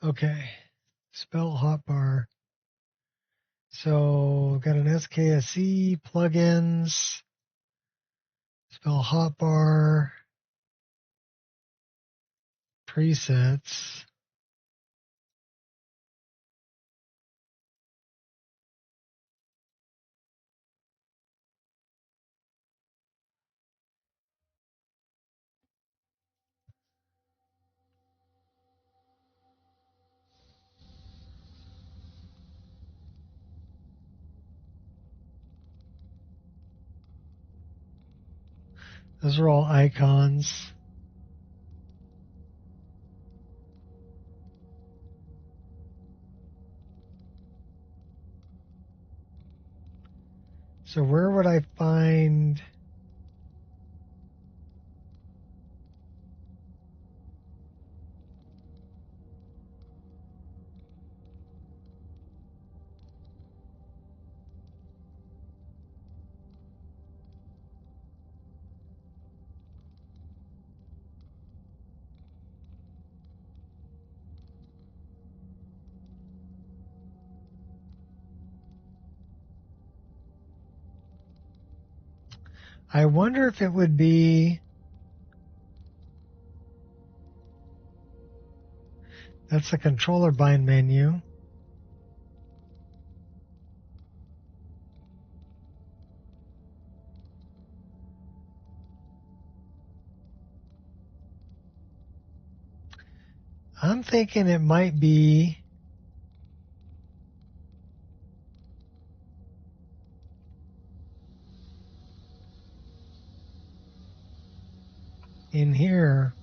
Okay, spell hotbar. So I've got an SKSE plugins, spell hotbar, presets. Those are all icons. So where would I find I wonder if it would be, that's the controller bind menu. I'm thinking it might be in here.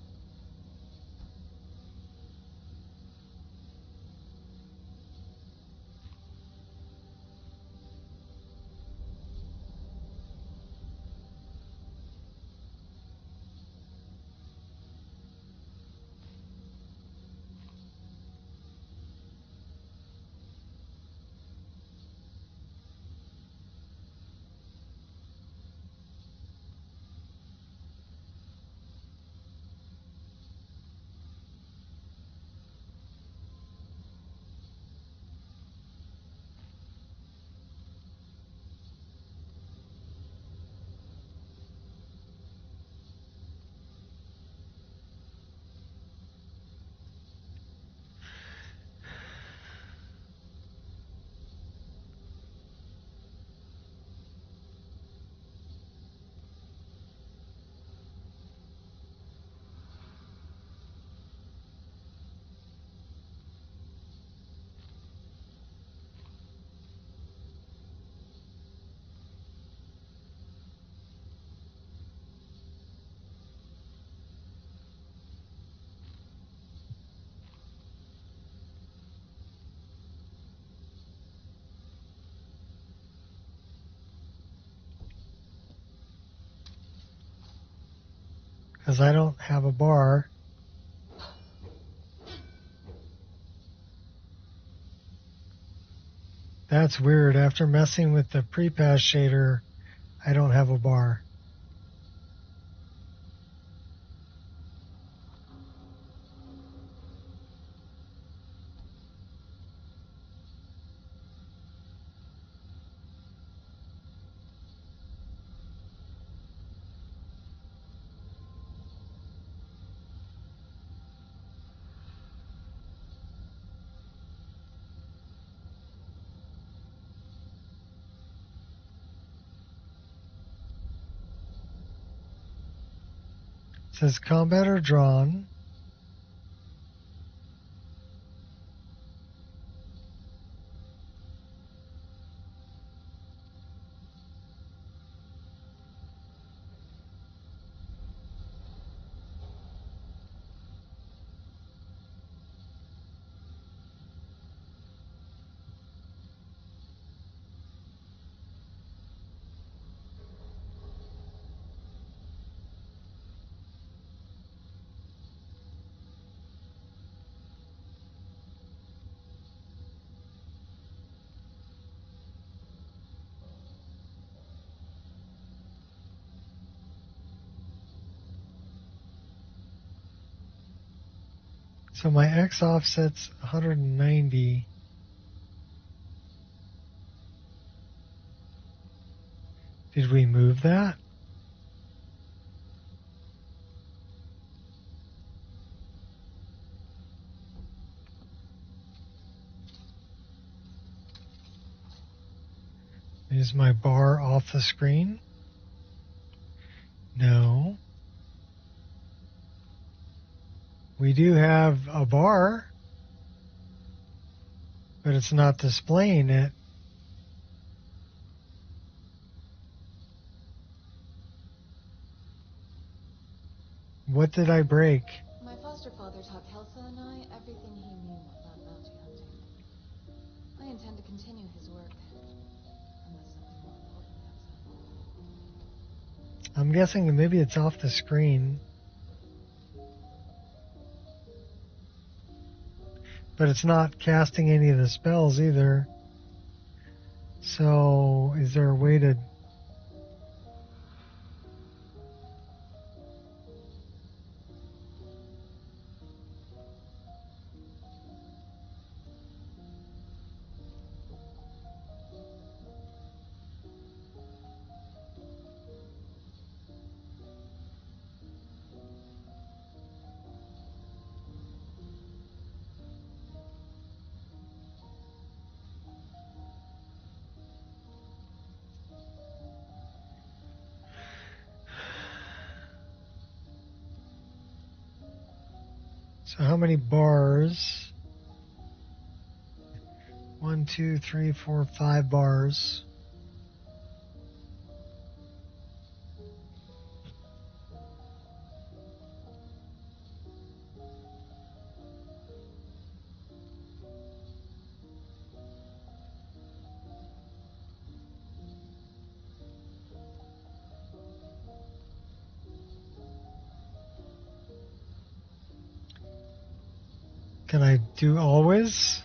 because I don't have a bar. That's weird. After messing with the pre-pass shader, I don't have a bar. It says combat or drawn. So my X offset's 190. Did we move that? Is my bar off the screen? No. We do have a bar, but it's not displaying it. What did I break? My foster father taught Kelsa and I everything he knew about bounty hunting. I intend to continue his work, unless something more important comes up. I'm guessing that maybe it's off the screen. But it's not casting any of the spells either. So, is there a way to... So how many bars? 1, 2, 3, 4, 5 bars. Can I do always?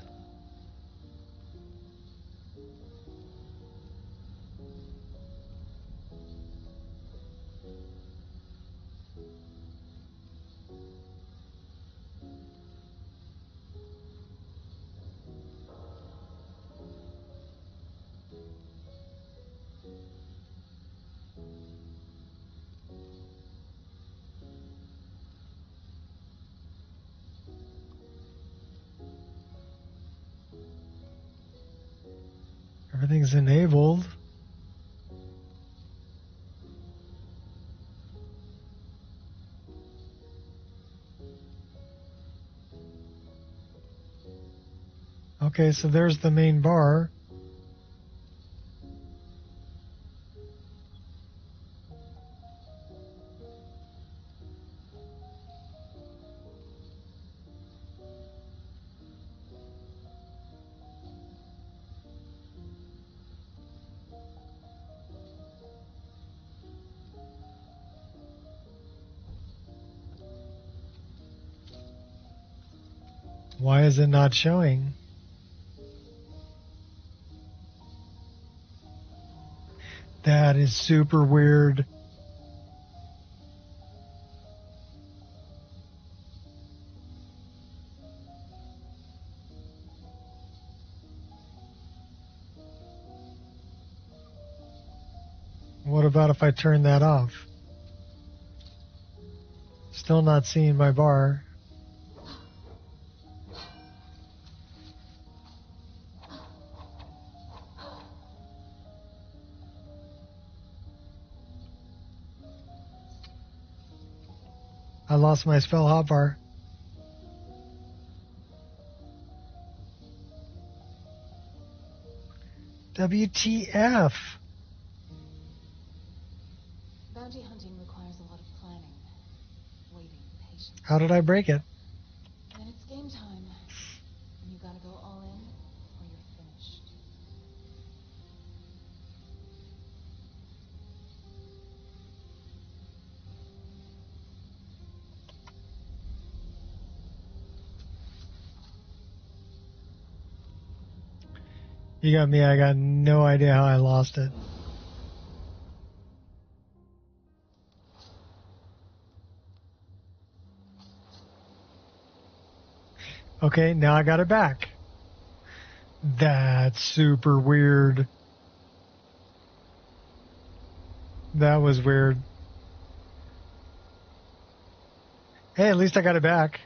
Everything's enabled. Okay, so there's the main bar. Why is it not showing? That is super weird. What about if I turn that off? Still not seeing my bar. I lost my spell hotbar. WTF? Bounty hunting requires a lot of planning, waiting, patience. How did I break it? Then it's game time. And you gotta go all in, or you're finished. You got me. I got no idea how I lost it. Okay, now I got it back. That's super weird. That was weird. Hey, at least I got it back.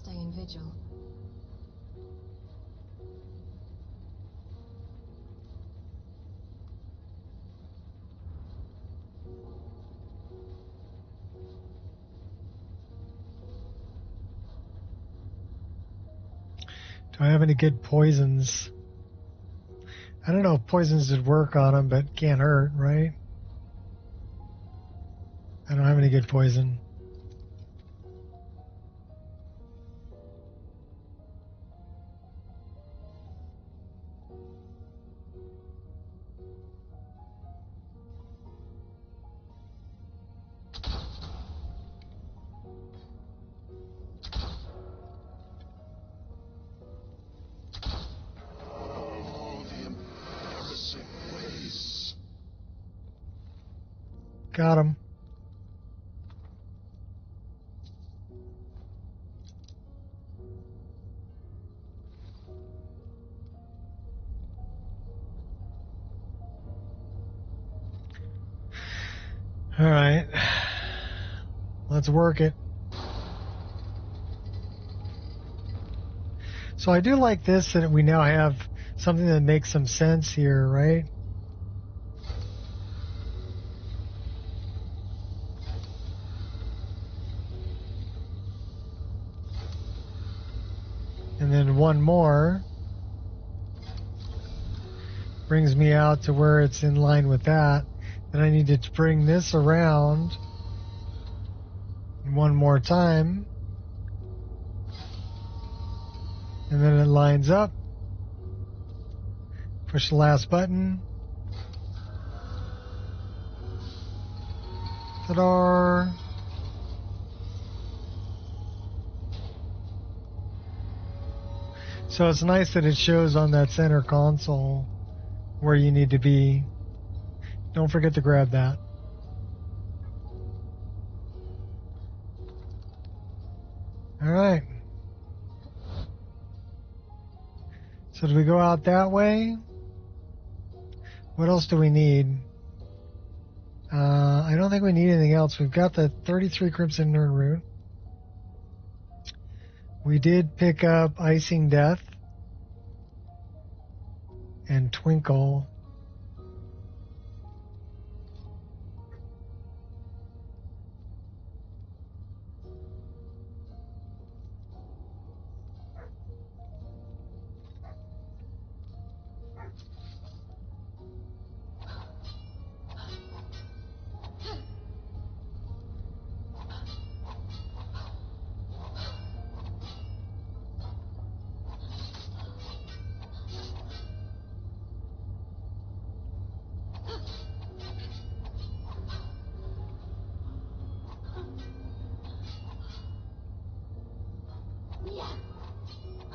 Stay in vigil. Do I have any good poisons? I don't know if poisons would work on them, but can't hurt, right? I don't have any good poison. Oh, the embarrassing ways. Got him. All right. Let's work it. So I do like this, that we now have something that makes some sense here, right? And then one more brings me out to where it's in line with that. Then I need to bring this around one more time. And then it lines up. Push the last button. Ta-da! So it's nice that it shows on that center console where you need to be. Don't forget to grab that. All right. So do we go out that way? What else do we need? I don't think we need anything else. We've got the 33 Crimson Nerd route. We did pick up Icing Death and Twinkle.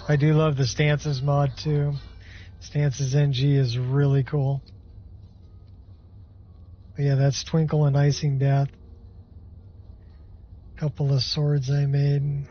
I do love the Stances mod too. Stances NG is really cool. But yeah, that's Twinkle and Icing Death. Couple of swords I made.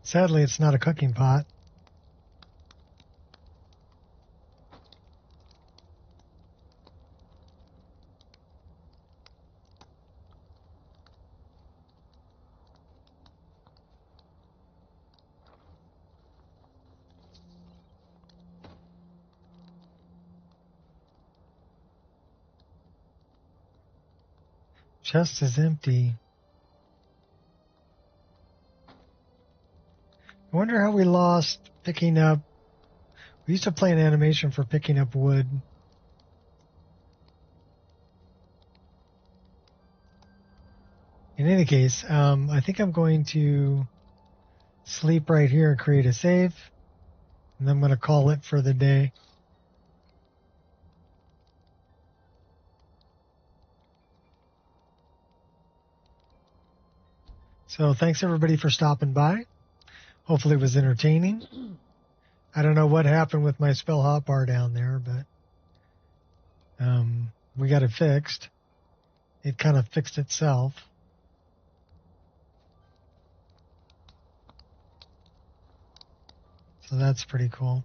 Sadly, it's not a cooking pot. Chest is empty. I wonder how we lost picking up. We used to play an animation for picking up wood. In any case, I think I'm going to sleep right here and create a save. And I'm going to call it for the day. So thanks everybody for stopping by. Hopefully it was entertaining. I don't know what happened with my spell hotbar down there, but we got it fixed. It kind of fixed itself. So that's pretty cool.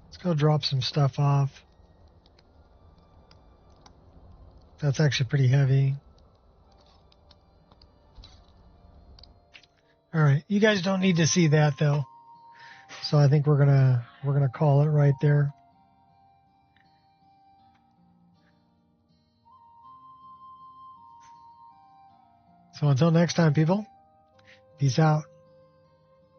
Let's go drop some stuff off. That's actually pretty heavy. All right, you guys don't need to see that though. So I think we're gonna call it right there. So until next time, people, peace out.